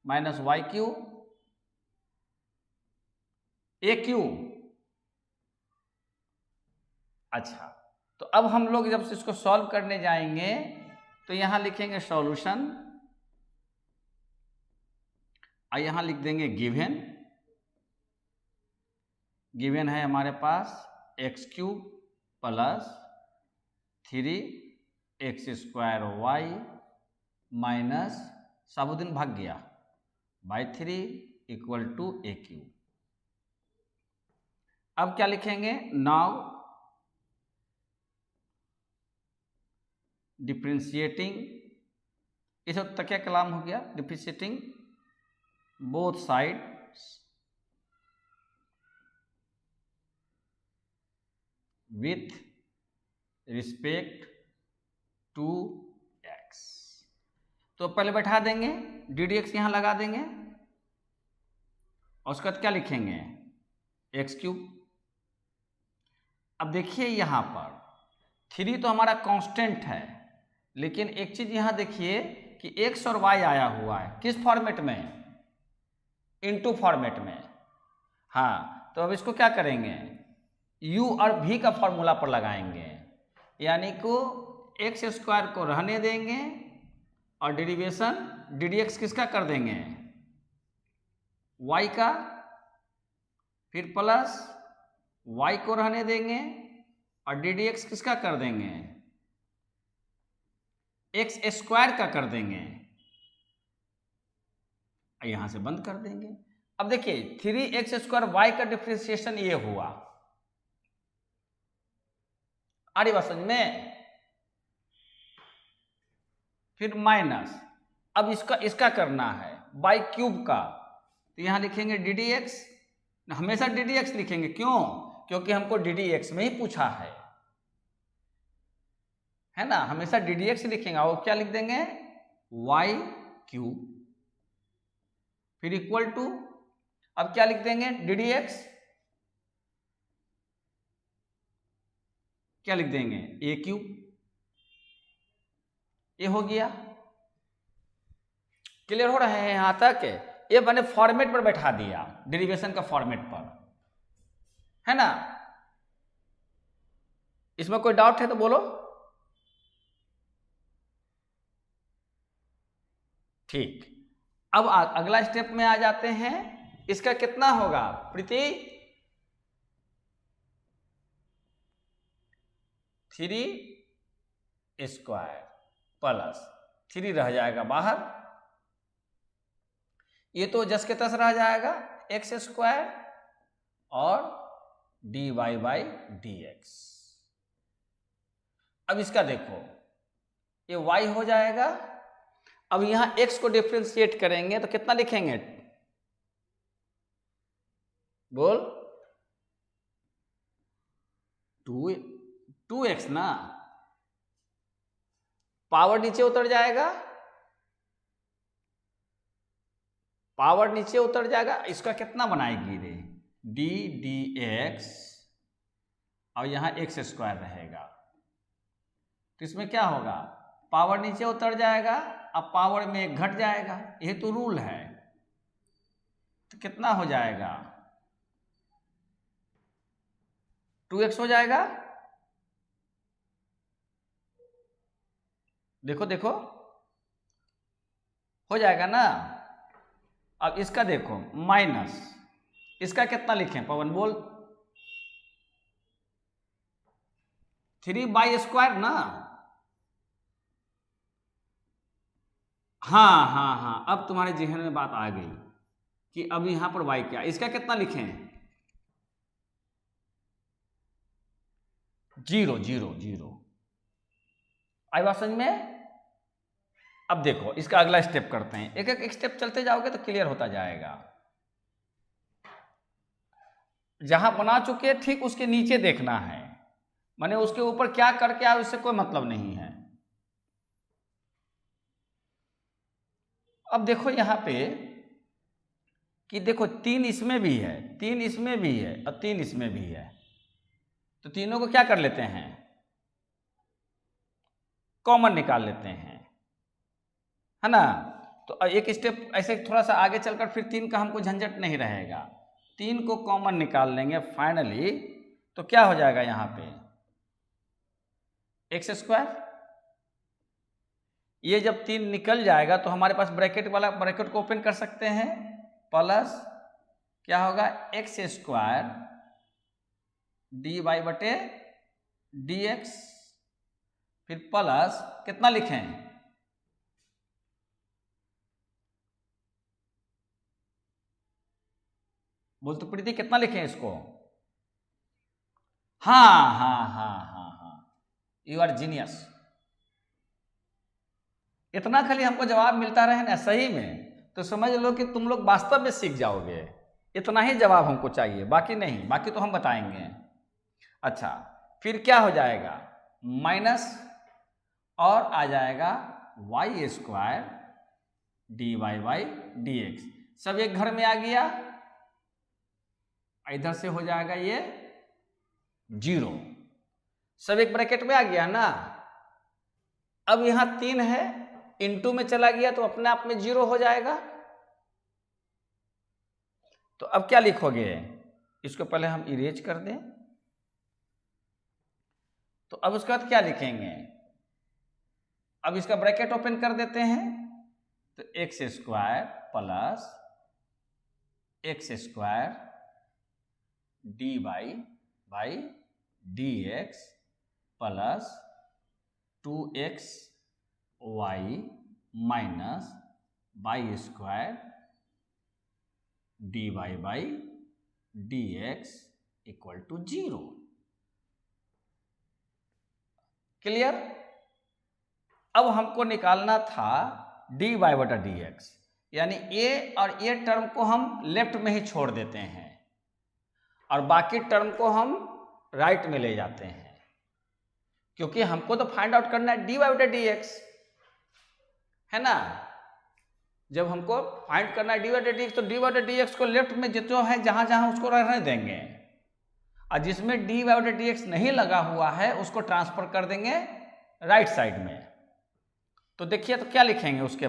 -y³ AQ, अच्छा, तो अब हम लोग जब इसको सॉल्व करने जाएंगे तो यहाँ लिखेंगे सॉल्यूशन और यहाँ लिख देंगे गिवन। गिवन है हमारे पास x cube plus 3x² y minus साबुद्दीन भाग गया by 3 equal to a cube. अब क्या लिखेंगे, नाउ डिफ्रेंशिएटिंग, इस वक्त क्या कलाम हो गया, differentiating both sides with respect to x. तो पहले बैठा देंगे, डी डी एक्स यहाँ लगा देंगे और उसके बाद क्या लिखेंगे, एक्स क्यूब। अब देखिए यहाँ पर 3 तो हमारा कांस्टेंट है, लेकिन एक चीज यहाँ देखिए कि एक्स और वाई आया हुआ है किस फॉर्मेट में, इनटू फॉर्मेट में। हाँ, तो अब इसको क्या करेंगे, u और v का फॉर्मूला पर लगाएंगे, यानी को x² को रहने देंगे और डेरिवेशन ddx किसका कर देंगे, y का, फिर प्लस y को रहने देंगे और ddx किसका कर देंगे, x² का कर देंगे, यहां से बंद कर देंगे। अब देखिए 3x² y का डिफरेंशिएशन ये हुआ, आ रही बात समझ में, फिर माइनस, अब इसका करना है बाई क्यूब का, तो यहां लिखेंगे ddx, हमेशा ddx लिखेंगे, क्यों, क्योंकि हमको ddx में ही पूछा है ना, हमेशा ddx लिखेंगे। और क्या लिख देंगे, y क्यूब, फिर इक्वल टू, अब क्या लिख देंगे, ddx क्या लिख देंगे, a क्यूब, ये हो गया। क्लियर हो रहा है यहां तक, ये मैंने फॉर्मेट पर बैठा दिया, डेरिवेशन का फॉर्मेट पर, है ना। इसमें कोई डाउट है तो बोलो। ठीक, अब अगला स्टेप में आ जाते हैं, इसका कितना होगा प्रीति, 3² प्लस 3 रह जाएगा बाहर, ये तो जस के तस रह जाएगा x² और dy बाई dx। अब इसका देखो, ये y हो जाएगा। अब यहां x को डिफरेंशिएट करेंगे तो कितना लिखेंगे, बोल 2x ना, पावर नीचे उतर जाएगा, पावर नीचे उतर जाएगा, इसका कितना बनाएगी रे, ddx और यहां x² रहेगा, तो इसमें क्या होगा, पावर नीचे उतर जाएगा, अब पावर में एक घट जाएगा, ये तो रूल है, तो कितना हो जाएगा, 2x हो जाएगा। देखो देखो हो जाएगा ना। अब इसका देखो माइनस, इसका कितना लिखें पवन बोल, 3/² ना, हाँ, अब तुम्हारे जहन में बात आ गई कि अब यहां पर y क्या, इसका कितना लिखें, 0 आई बात समझ में। अब देखो इसका अगला स्टेप करते हैं, एक एक स्टेप चलते जाओगे तो क्लियर होता जाएगा। जहां बना चुके ठीक उसके नीचे देखना है, माने उसके ऊपर क्या करके आए उससे कोई मतलब नहीं है। अब देखो यहां पे कि देखो 3 इसमें भी है, 3 इसमें भी है और 3 इसमें भी है, तो तीनों को क्या कर लेते हैं, कॉमन निकाल लेते हैं, है ना। तो एक स्टेप ऐसे थोड़ा सा आगे चलकर फिर 3 का हमको झंझट नहीं रहेगा, 3 को कॉमन निकाल लेंगे फाइनली, तो क्या हो जाएगा यहाँ पे एक्स स्क्वायर। ये जब 3 निकल जाएगा तो हमारे पास ब्रैकेट वाला ब्रैकेट को ओपन कर सकते हैं, प्लस क्या होगा एक्स स्क्वायर डी वाई बटे डी एक्स, फिर प्लस कितना लिखें, बोल तो प्रीति कितना लिखें इसको? हाँ हाँ हाँ हाँ हाँ, यू आर जीनियस। इतना खाली हमको जवाब मिलता रहे ना सही में तो समझ लो कि तुम लोग वास्तव में सीख जाओगे। इतना ही जवाब हमको चाहिए, बाकी नहीं, बाकी तो हम बताएंगे। अच्छा, फिर क्या हो जाएगा, माइनस और आ जाएगा y square d y by d x, सब एक घर में आ गया। इधर से हो जाएगा ये 0, सब एक ब्रैकेट में आ गया ना। अब यहां 3 है, इनटू में चला गया तो अपने आप में 0 हो जाएगा। तो अब क्या लिखोगे, इसको पहले हम इरेज कर दें। तो अब उसके बाद क्या लिखेंगे, अब इसका ब्रैकेट ओपन कर देते हैं, तो x square plus x square d y by d x plus 2x y minus y square d y by d x equal to 0। Clear? अब हमको निकालना था डी वाई बटा डी एक्स, यानी ए और ए टर्म को हम लेफ्ट में ही छोड़ देते हैं और बाकी टर्म को हम राइट में ले जाते हैं, क्योंकि हमको तो फाइंड आउट करना है डी वाई बटा डी एक्स, है ना। जब हमको फाइंड करना है डी वाई बटा डी एक्स तो डी वाई बटा डी एक्स को लेफ्ट में जो है जहां जहां उसको रहने देंगे, और जिसमें डी वाई बटा डी एक्स नहीं लगा हुआ है उसको ट्रांसफर कर देंगे राइट साइड में। तो देखिए तो क्या लिखेंगे उसके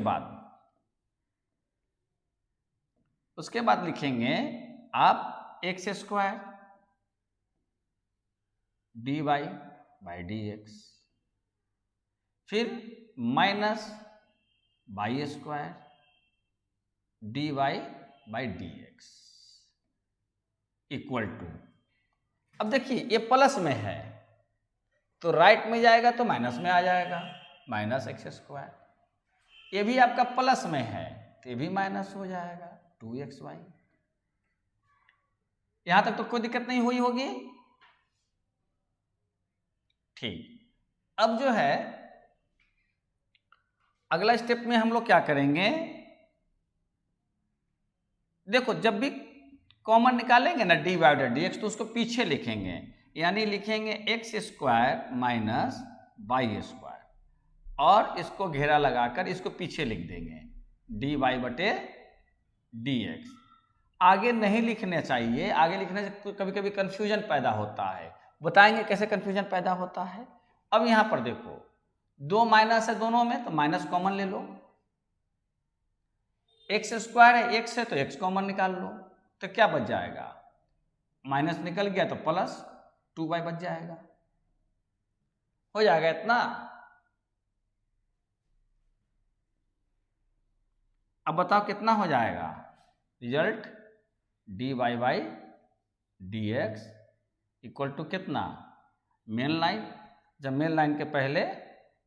बाद लिखेंगे आप x square d y by d x, फिर minus y square d y by d x equal to, अब देखिए ये प्लस में है तो राइट में जाएगा तो माइनस में आ जाएगा, माइनस एक्स स्क्वायर। ये भी आपका प्लस में है तो ये भी माइनस हो जाएगा 2xy। यहां तक तो कोई दिक्कत नहीं हुई होगी, ठीक। अब जो है अगला स्टेप में हम लोग क्या करेंगे, देखो जब भी कॉमन निकालेंगे ना d y by d x तो उसको पीछे लिखेंगे, यानी लिखेंगे x square minus y square और इसको घेरा लगाकर इसको पीछे लिख देंगे डी वाई बटे डी एक्स। आगे नहीं लिखने चाहिए, आगे लिखने से कभी कभी कंफ्यूजन पैदा होता है, बताएंगे कैसे कंफ्यूजन पैदा होता है। अब यहां पर देखो 2 माइनस है दोनों में तो माइनस कॉमन ले लो, एक्स स्क्वायर है एक्स है तो एक्स कॉमन निकाल लो, तो क्या बच जाएगा, माइनस निकल गया तो प्लस 2y बच जाएगा, हो जाएगा इतना। अब बताओ कितना हो जाएगा result, d y by d x equal to कितना, मेन लाइन, जब मेन लाइन के पहले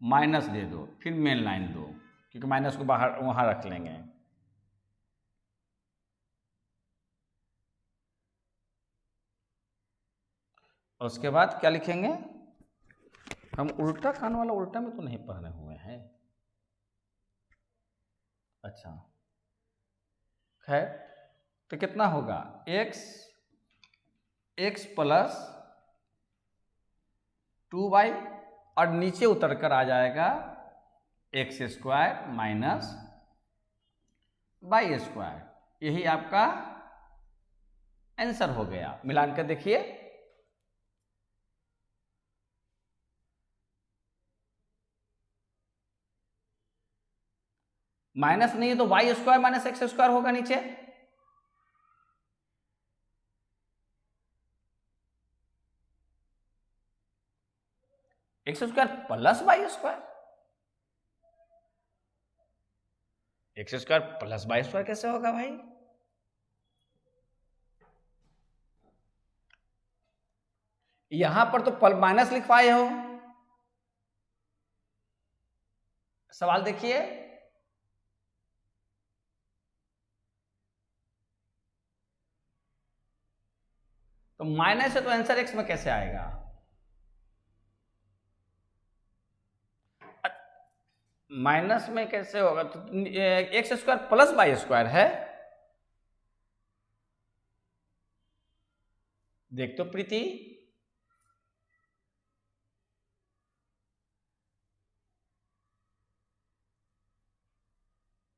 माइनस दे दो फिर मेन लाइन दो, क्योंकि माइनस को बाहर वहां रख लेंगे। और उसके बाद क्या लिखेंगे, हम उल्टा खाने वाला उल्टा में तो नहीं पढ़े हुए हैं, अच्छा खैर, तो कितना होगा x प्लस 2y और नीचे उतर कर आ जाएगा x square minus y square, यही आपका आंसर हो गया। मिलान कर देखिए, माइनस नहीं है तो y square minus x square होगा नीचे, x square plus y square, x square plus y square कैसे होगा भाई? यहां पर तो माइनस लिखवाए हो। सवाल देखिए, तो माइनस है तो आंसर एक्स में कैसे आएगा? माइनस में कैसे होगा? तो x square plus y square है। देख तो प्रीति,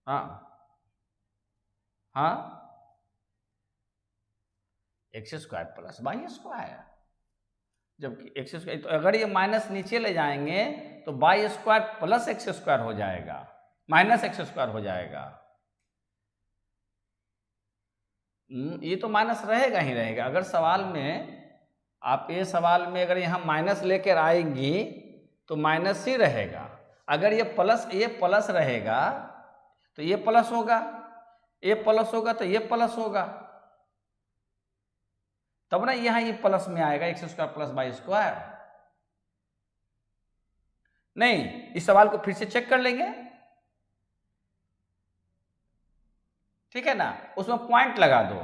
हाँ हाँ, x square plus y square, जबकि एक्स स्क्वायर, तो अगर ये माइनस नीचे ले जाएंगे तो y square plus x square हो जाएगा, माइनस एक्स स्क्वायर हो जाएगा। ये तो माइनस रहेगा ही रहेगा। अगर सवाल में आप ये सवाल में अगर यहाँ माइनस लेकर आएंगी तो माइनस ही रहेगा। अगर ये प्लस रहेगा तो ये प्लस होगा, ये प्लस होगा तो ये प्लस होगा, तब ना यहाँ ये प्लस में आएगा x square plus y square. नहीं, इस सवाल को फिर से चेक कर लेंगे, ठीक है ना, उसमें पॉइंट लगा दो।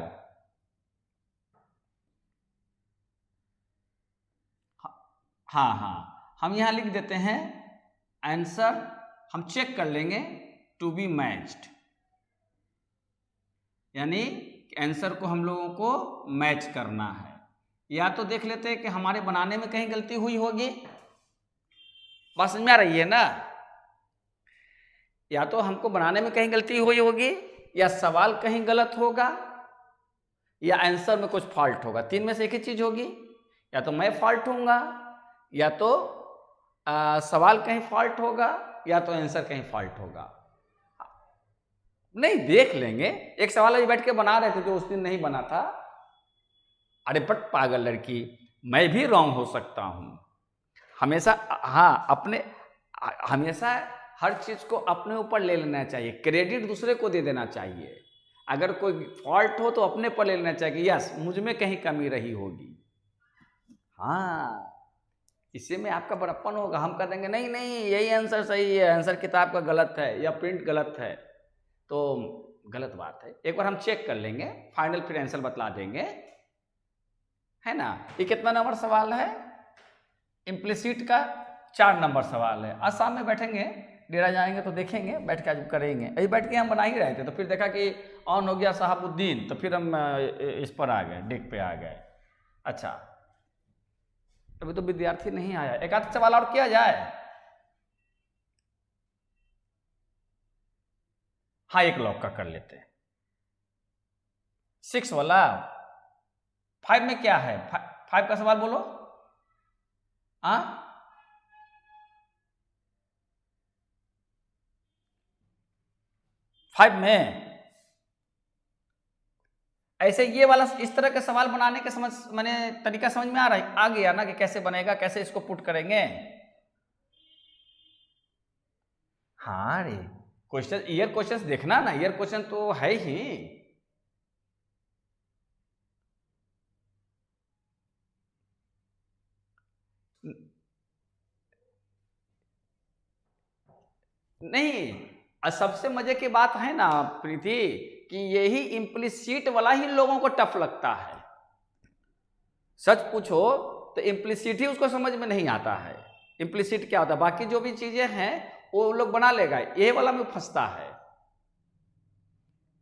हाँ हाँ, हम यहां लिख देते हैं आंसर, हम चेक कर लेंगे टू बी मैच्ड, यानी आंसर को हम लोगों को मैच करना है। या तो देख लेते हैं कि हमारे बनाने में कहीं गलती हुई होगी, बात समझ में आ रही है ना? या तो हमको बनाने में कहीं गलती हुई होगी, या सवाल कहीं गलत होगा, या आंसर में कुछ फॉल्ट होगा। तीन में से एक ही चीज होगी, या तो मैं फॉल्ट होऊंगा, या तो सवाल कहीं फॉल्ट होगा, या तो आंसर कहीं फॉल्ट होगा। नहीं, देख लेंगे। एक सवाल अभी बैठ के बना रहे थे जो उस दिन नहीं बना था। अरे बट पागल लड़की, मैं भी रॉन्ग हो सकता हूं हमेशा। हाँ, अपने हमेशा हर चीज को अपने ऊपर ले लेना चाहिए, क्रेडिट दूसरे को दे देना चाहिए। अगर कोई फॉल्ट हो तो अपने पर ले लेना चाहिए, यस मुझ में कहीं कमी रही होगी। हाँ, इससे में आपका बड़प्पन होगा। हम कह देंगे नहीं नहीं यही आंसर सही है, आंसर किताब का गलत है या प्रिंट गलत है, तो गलत बात है। एक बार हम चेक कर लेंगे, फाइनल फिर आंसर बतला देंगे, है ना। ये कितना नंबर सवाल है? इम्प्लिसिट का 4 नंबर सवाल है। आज शाम में बैठेंगे, डेरा जाएंगे तो देखेंगे, बैठ के आज करेंगे। अभी बैठ के हम बना ही रहे थे तो फिर देखा कि ऑन हो गया साहबुद्दीन, तो फिर हम इस पर आ गए, डेक पे आ गए। अच्छा, अभी तो विद्यार्थी नहीं आया, एक आध सवाल और किया जाए। हाँ, एक लॉक का कर लेते हैं। 6 वाला 5 में क्या है? 5 का सवाल बोलो। हाँ, 5 में ऐसे ये वाला इस तरह के सवाल बनाने के मैंने तरीका समझ में आ गया ना कि कैसे बनेगा, कैसे इसको पुट करेंगे। हाँ रे, क्वेश्चन ईयर क्वेश्चन देखना ना, ईयर क्वेश्चन तो है ही। नहीं, सबसे मजे की बात है ना प्रीति कि यही इम्प्लिसिट वाला ही लोगों को टफ लगता है। सच पूछो तो इम्प्लिसिट ही उसको समझ में नहीं आता है। इम्प्लिसिट क्या होता है? बाकी जो भी चीजें हैं वो लोग बना लेगा, ये वाला में फंसता है।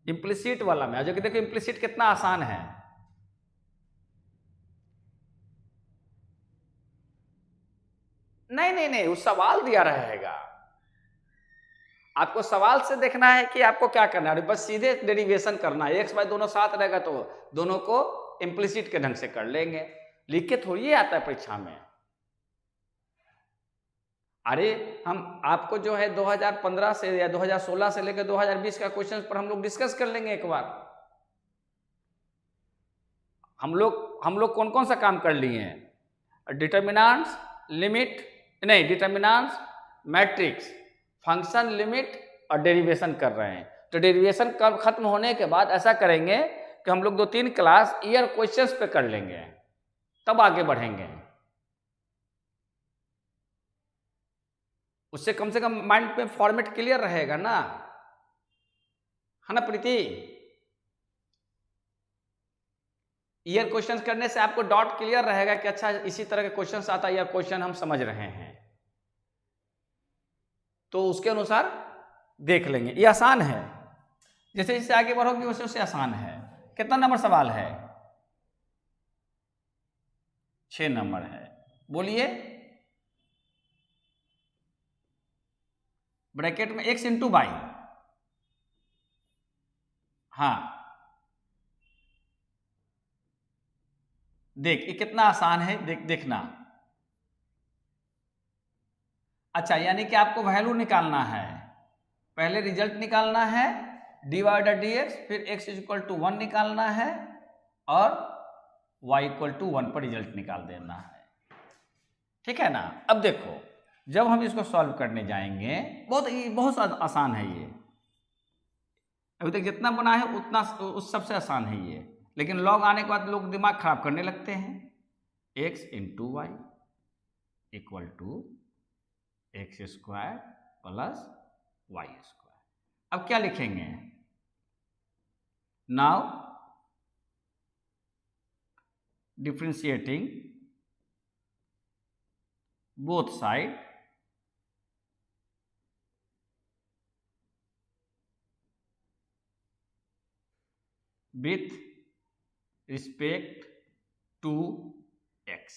इम्प्लिसिट वाला में जो कि देखो इम्प्लिसिट कितना आसान है। नहीं नहीं नहीं, वो सवाल दिया रहेगा, आपको सवाल से देखना है कि आपको क्या करना है, बस सीधे डेरिवेशन करना है। एक्स वाई दोनों साथ रहेगा तो दोनों को इम्प्लिसिट के ढंग से कर लेंगे, लिख के थोड़ी आता है परीक्षा में। अरे हम आपको जो है 2015 से या 2016 से लेकर 2020 का क्वेश्चन पर हम लोग डिस्कस कर लेंगे एक बार। हम लोग कौन कौन सा काम कर लिए हैं? डिटर्मिनेंट्स, लिमिट, नहीं, डिटर्मिनेंट्स, मैट्रिक्स, फंक्शन, लिमिट और डेरिवेशन कर रहे हैं। तो डेरिवेशन कब खत्म होने के बाद ऐसा करेंगे कि हम लोग 2-3 क्लास ईयर क्वेश्चंस पे कर लेंगे, तब आगे बढ़ेंगे। उससे कम से कम माइंड पे फॉर्मेट क्लियर रहेगा ना, है ना प्रीति? ईयर क्वेश्चंस करने से आपको डॉट क्लियर रहेगा कि अच्छा इसी तरह के क्वेश्चंस आता है या क्वेश्चन हम समझ रहे हैं, तो उसके अनुसार देख लेंगे। ये आसान है, जैसे जैसे आगे बढ़ोगे वैसे वैसे आसान है। कितना नंबर सवाल है? 6 नंबर है। बोलिए। ब्रैकेट में x इंटू वाई। हाँ, देख ये कितना आसान है, देखना। अच्छा, यानी कि आपको वैल्यू निकालना है, पहले रिजल्ट निकालना है dy/dx, फिर x = 1 निकालना है और y = 1 पर रिजल्ट निकाल देना है। ठीक है ना? अब देखो, जब हम इसको सॉल्व करने जाएंगे, बहुत आसान है ये। अभी तक जितना बना है उतना उस सबसे आसान है ये, लेकिन लॉग आने के बाद लोग दिमाग खराब करने लगते हैं। x into y equal to x² plus y²। अब क्या लिखेंगे? Now differentiating both side with respect to x।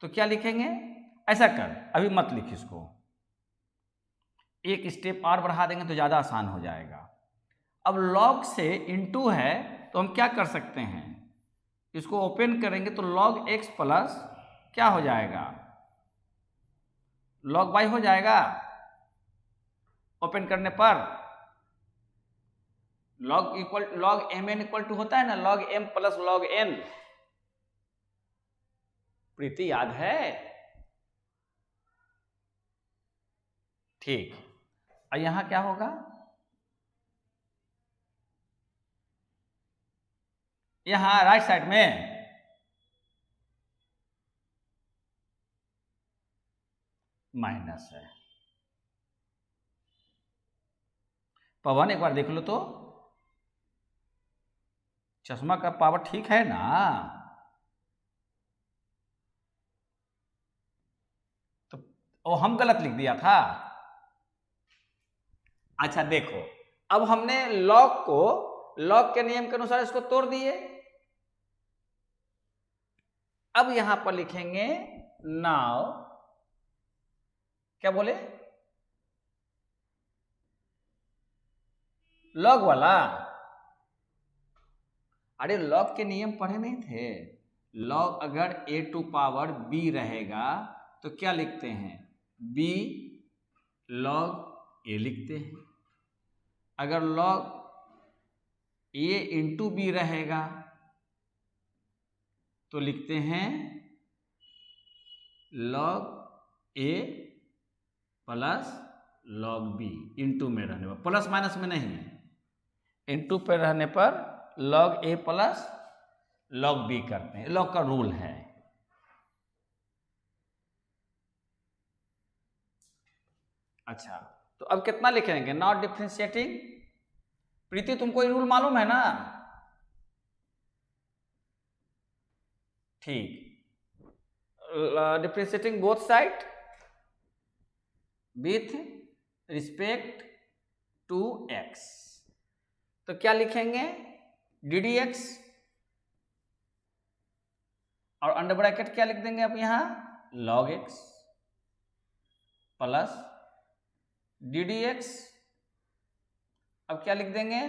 तो क्या लिखेंगे? ऐसा कर, अभी मत लिख इसको, एक स्टेप और बढ़ा देंगे तो ज़्यादा आसान हो जाएगा। अब log से इंटू है तो हम क्या कर सकते हैं, इसको ओपन करेंगे तो log x प्लस क्या हो जाएगा, log y हो जाएगा। ओपन करने पर log mn इक्वल टू होता है ना, log m plus log n। प्रीति याद है? ठीक। और यहां क्या होगा? यहां राइट साइड में माइनस है। पवन एक बार देख लो तो, चश्मा का पावर ठीक है ना? तो ओ, हम गलत लिख दिया था। अच्छा देखो, अब हमने लॉग के नियम के अनुसार इसको तोड़ दिए। अब यहां पर लिखेंगे नाउ, क्या बोले, लॉग वाला। अरे लॉग के नियम पढ़े नहीं थे? लॉग अगर a⁴ b रहेगा तो क्या लिखते हैं, b log a लिखते हैं। अगर log a इंटू बी रहेगा तो लिखते हैं log a plus log b, into में रहने पर, प्लस माइनस में नहीं, इंटू पे रहने पर log a plus log b करते हैं, log का रूल है। अच्छा, तो अब कितना लिखेंगे, नॉट डिफरेंशिएटिंग। प्रीति तुमको ये रूल मालूम है ना? ठीक, differentiating both side with respect to x। तो क्या लिखेंगे, ddx और अंडर ब्रैकेट क्या लिख देंगे अब यहां, log x प्लस ddx, अब क्या लिख देंगे,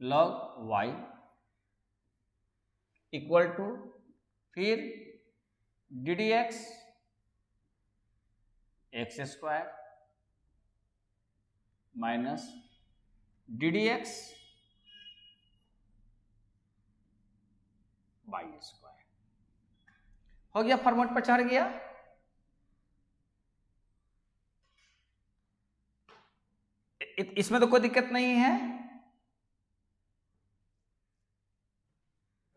log y इक्वल टू, फिर ddx x² minus ddx y²। हो गया, फॉर्मेट पर चढ़ गया। इसमें तो कोई दिक्कत नहीं है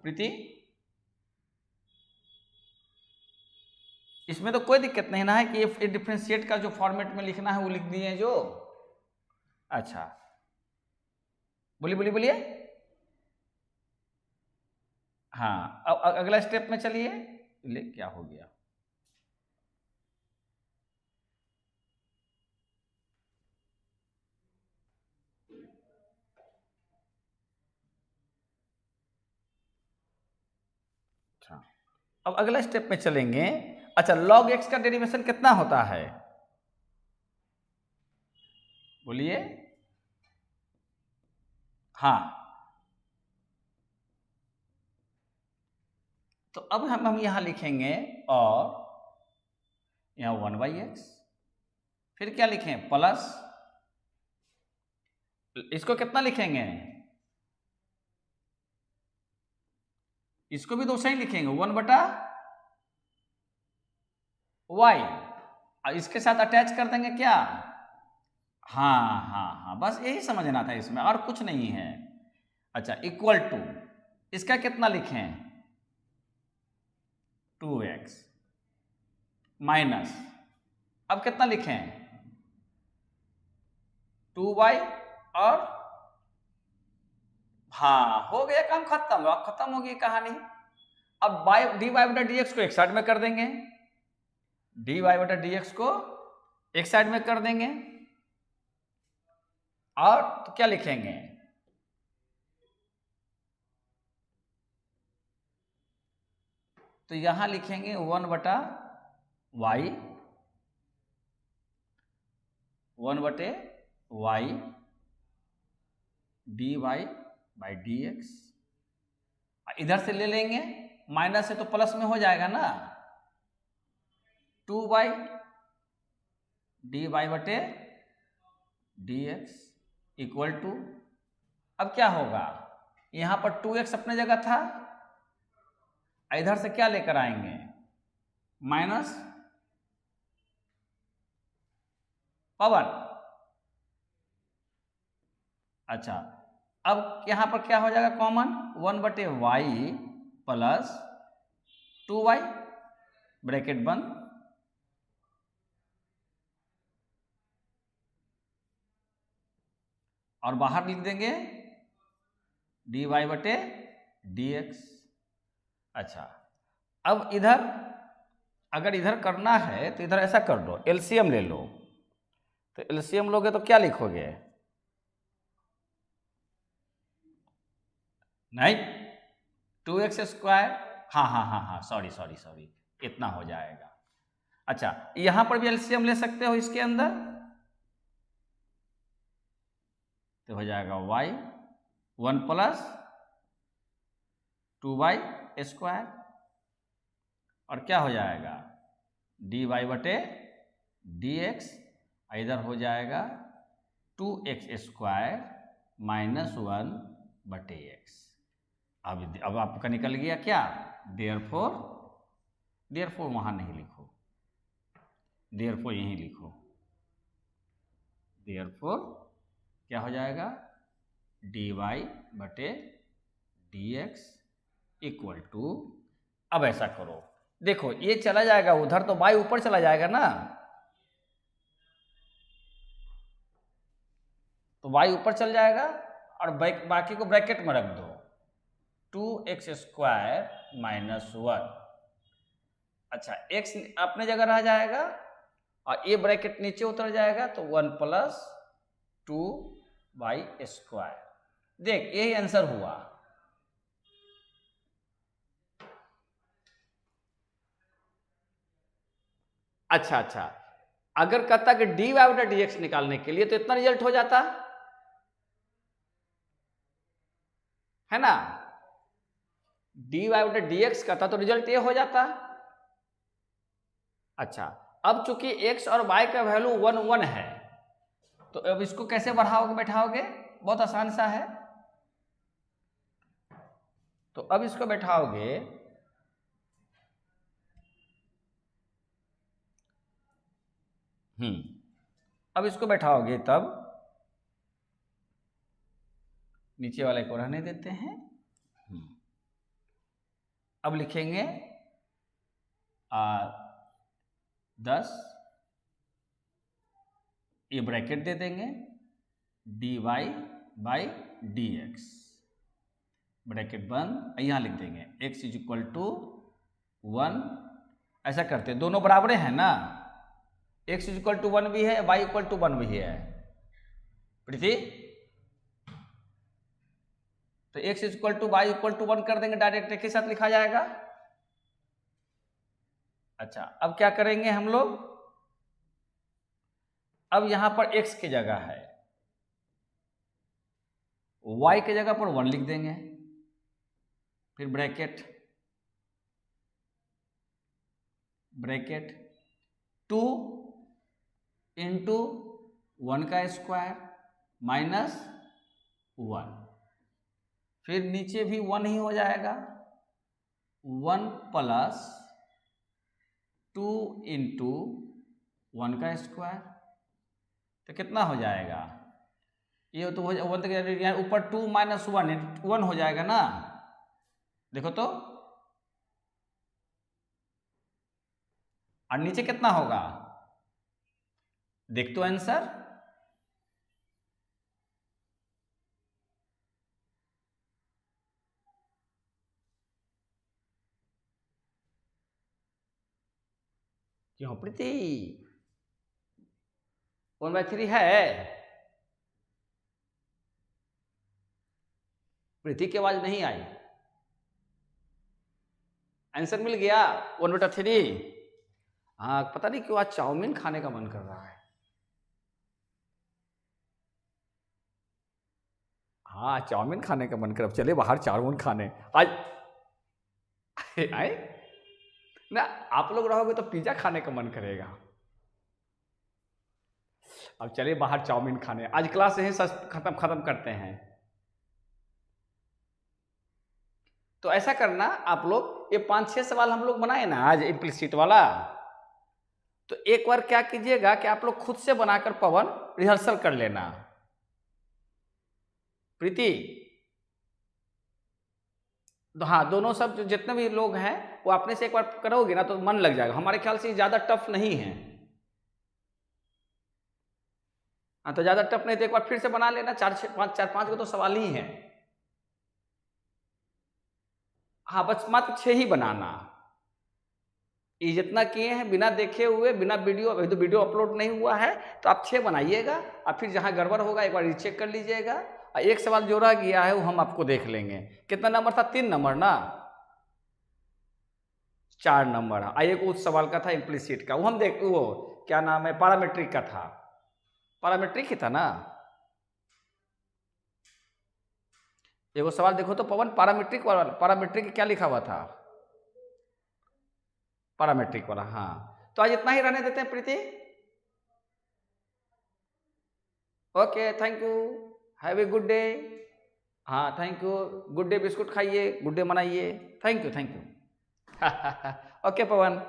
प्रीति, इसमें तो कोई दिक्कत नहीं ना है कि ये डिफरेंशिएट का जो फॉर्मेट में लिखना है वो लिख दिए जो। अच्छा बोलिए बोलिए बोलिए। हाँ अब अगला स्टेप में चलिए। ले क्या हो गया, अच्छा अब अगला स्टेप में चलेंगे। अच्छा log x का डेरिवेशन कितना होता है, बोलिए। हाँ तो अब हम यहां लिखेंगे और यहां 1/x, फिर क्या लिखें प्लस, इसको कितना लिखेंगे, इसको भी तो सही लिखेंगे 1/y, इसके साथ अटैच कर देंगे क्या। हाँ हाँ हाँ बस यही समझना था इसमें, और कुछ नहीं है। अच्छा इक्वल टू, इसका कितना लिखें 2x माइनस, अब कितना लिखें 2y, और हाँ हो गया काम खत्म, खत्म हो गई कहानी। अब dy बटा dx को एक साइड में कर देंगे, dy बटा dx को एक साइड में कर देंगे, और तो क्या लिखेंगे, तो यहां लिखेंगे 1/y, 1/y dy by dx, इधर से ले लेंगे माइनस है तो प्लस में हो जाएगा ना, 2y dy बटे dx इक्वल टू, अब क्या होगा, यहां पर 2x अपने जगह था, इधर से क्या लेकर आएंगे माइनस पवन। अच्छा अब यहां पर क्या हो जाएगा common, 1/y plus 2y bracket बंद, और बाहर लिख देंगे dy बटे dx। अच्छा अब इधर अगर इधर करना है तो इधर ऐसा कर दो, एलसीएम ले लो, तो एलसीएम लोगे तो क्या लिखोगे, नहीं 2x², हाँ हाँ हाँ हाँ सॉरी सॉरी सॉरी, इतना हो जाएगा। अच्छा यहां पर भी एलसीएम ले सकते हो इसके अंदर, तो हो जाएगा y 1 प्लस 2y², और क्या हो जाएगा dy बटे dx, इधर हो जाएगा 2x² माइनस 1/x। अब आपका निकल गया क्या, देयरफॉर वहां नहीं लिखो, देयरफॉर यहीं लिखो, देयरफॉर क्या हो जाएगा dy बटे dx इक्वल टू, अब ऐसा करो देखो ये चला जाएगा उधर तो y ऊपर चला जाएगा ना, तो y ऊपर चल जाएगा और बाकी को ब्रैकेट में रख दो, 2x² माइनस 1। अच्छा x अपने जगह रह जाएगा और ये ब्रैकेट नीचे उतर जाएगा, तो 1 प्लस 2y²। देख यही आंसर हुआ। अच्छा अच्छा अगर कहता कि dy बटा dx निकालने के लिए तो इतना रिजल्ट हो जाता है ना, dy बटा dx कहता तो रिजल्ट ये हो जाता। अच्छा अब चूंकि x और y का वैल्यू 1 1 है, तो अब इसको कैसे बढ़ाओगे बैठाओगे, बहुत आसान सा है। तो अब इसको बैठाओगे अब इसको बैठाओगे तब नीचे वाले को रहने देते हैं। अब लिखेंगे 10, ये ब्रैकेट दे देंगे dy बाई dx, ब्रैकेट बंद, यहाँ लिख देंगे x इज इक्वल टू 1। ऐसा करते हैं, दोनों बराबरे हैं ना, x इज इक्वल टू 1 भी है, y इक्वल टू 1 भी है। प्रीति, तो x is equal to y equal to 1 कर देंगे, डायरेक्ट एक ही साथ लिखा जाएगा। अच्छा, अब क्या करेंगे हम लोग, अब यहां पर x की जगह है, y की जगह पर 1 लिख देंगे, फिर ब्रैकेट 2 इंटू 1 का स्क्वायर माइनस 1, फिर नीचे भी 1 ही हो जाएगा, 1 प्लस 2 इंटू 1 का स्क्वायर, तो कितना हो जाएगा, ये तो ऊपर 2 माइनस 1 हो जाएगा ना। देखो तो, और नीचे कितना होगा, देख तो आंसर, क्यों प्रीति, 1/3 है। प्रीति की आवाज नहीं आई, आंसर मिल गया 1/3। हाँ, पता नहीं क्यों आज चाउमीन खाने का मन कर रहा है। हाँ, चाउमीन खाने का मन कर, अब चले बाहर चाउमीन खाने आज। आए ना, आप लोग रहोगे तो पिज्जा खाने का मन करेगा। अब चलिए बाहर चाउमीन खाने, आज क्लास यहीं खत्म करते हैं। तो ऐसा करना आप लोग, ये 5-6 सवाल हम लोग बनाए ना आज इम्प्लिसिट वाला, तो एक बार क्या कीजिएगा कि आप लोग खुद से बनाकर पवन रिहर्सल कर लेना। प्रीति, तो हाँ, दोनों सब जितने भी लोग हैं वो अपने से एक बार करोगे ना तो मन लग जाएगा। हमारे ख्याल से ज्यादा टफ नहीं है। हाँ, तो ज्यादा टफ नहीं, तो एक बार फिर से बना लेना, 4-5 को तो सवाल ही है। हाँ, बस मात्र 6 ही बनाना, ये जितना किए हैं बिना देखे हुए, बिना वीडियो, अभी तो वीडियो अपलोड नहीं हुआ है, तो आप 6 बनाइएगा, और फिर जहाँ गड़बड़ होगा एक बार रीचेक कर लीजिएगा। और एक सवाल जो रह गया है वो हम आपको देख लेंगे। कितना नंबर था, 3 नंबर ना, 4 नंबर। एक उस सवाल का था इम्प्लिसिट का, वो हम वो क्या नाम है, पैरामीट्रिक का था, पैरामीट्रिक ही था ना। वो सवाल देखो तो पवन, पैरामीट्रिक वाला, पैरामीट्रिक क्या लिखा हुआ था, पैरामीट्रिक वाला। हाँ, तो आज इतना ही रहने देते हैं Preeti. Okay, thank you, have a good day. हाँ, thank you, Good Day biscuit खाइए, गुड डे मनाइए। Thank you. Okay Pawan.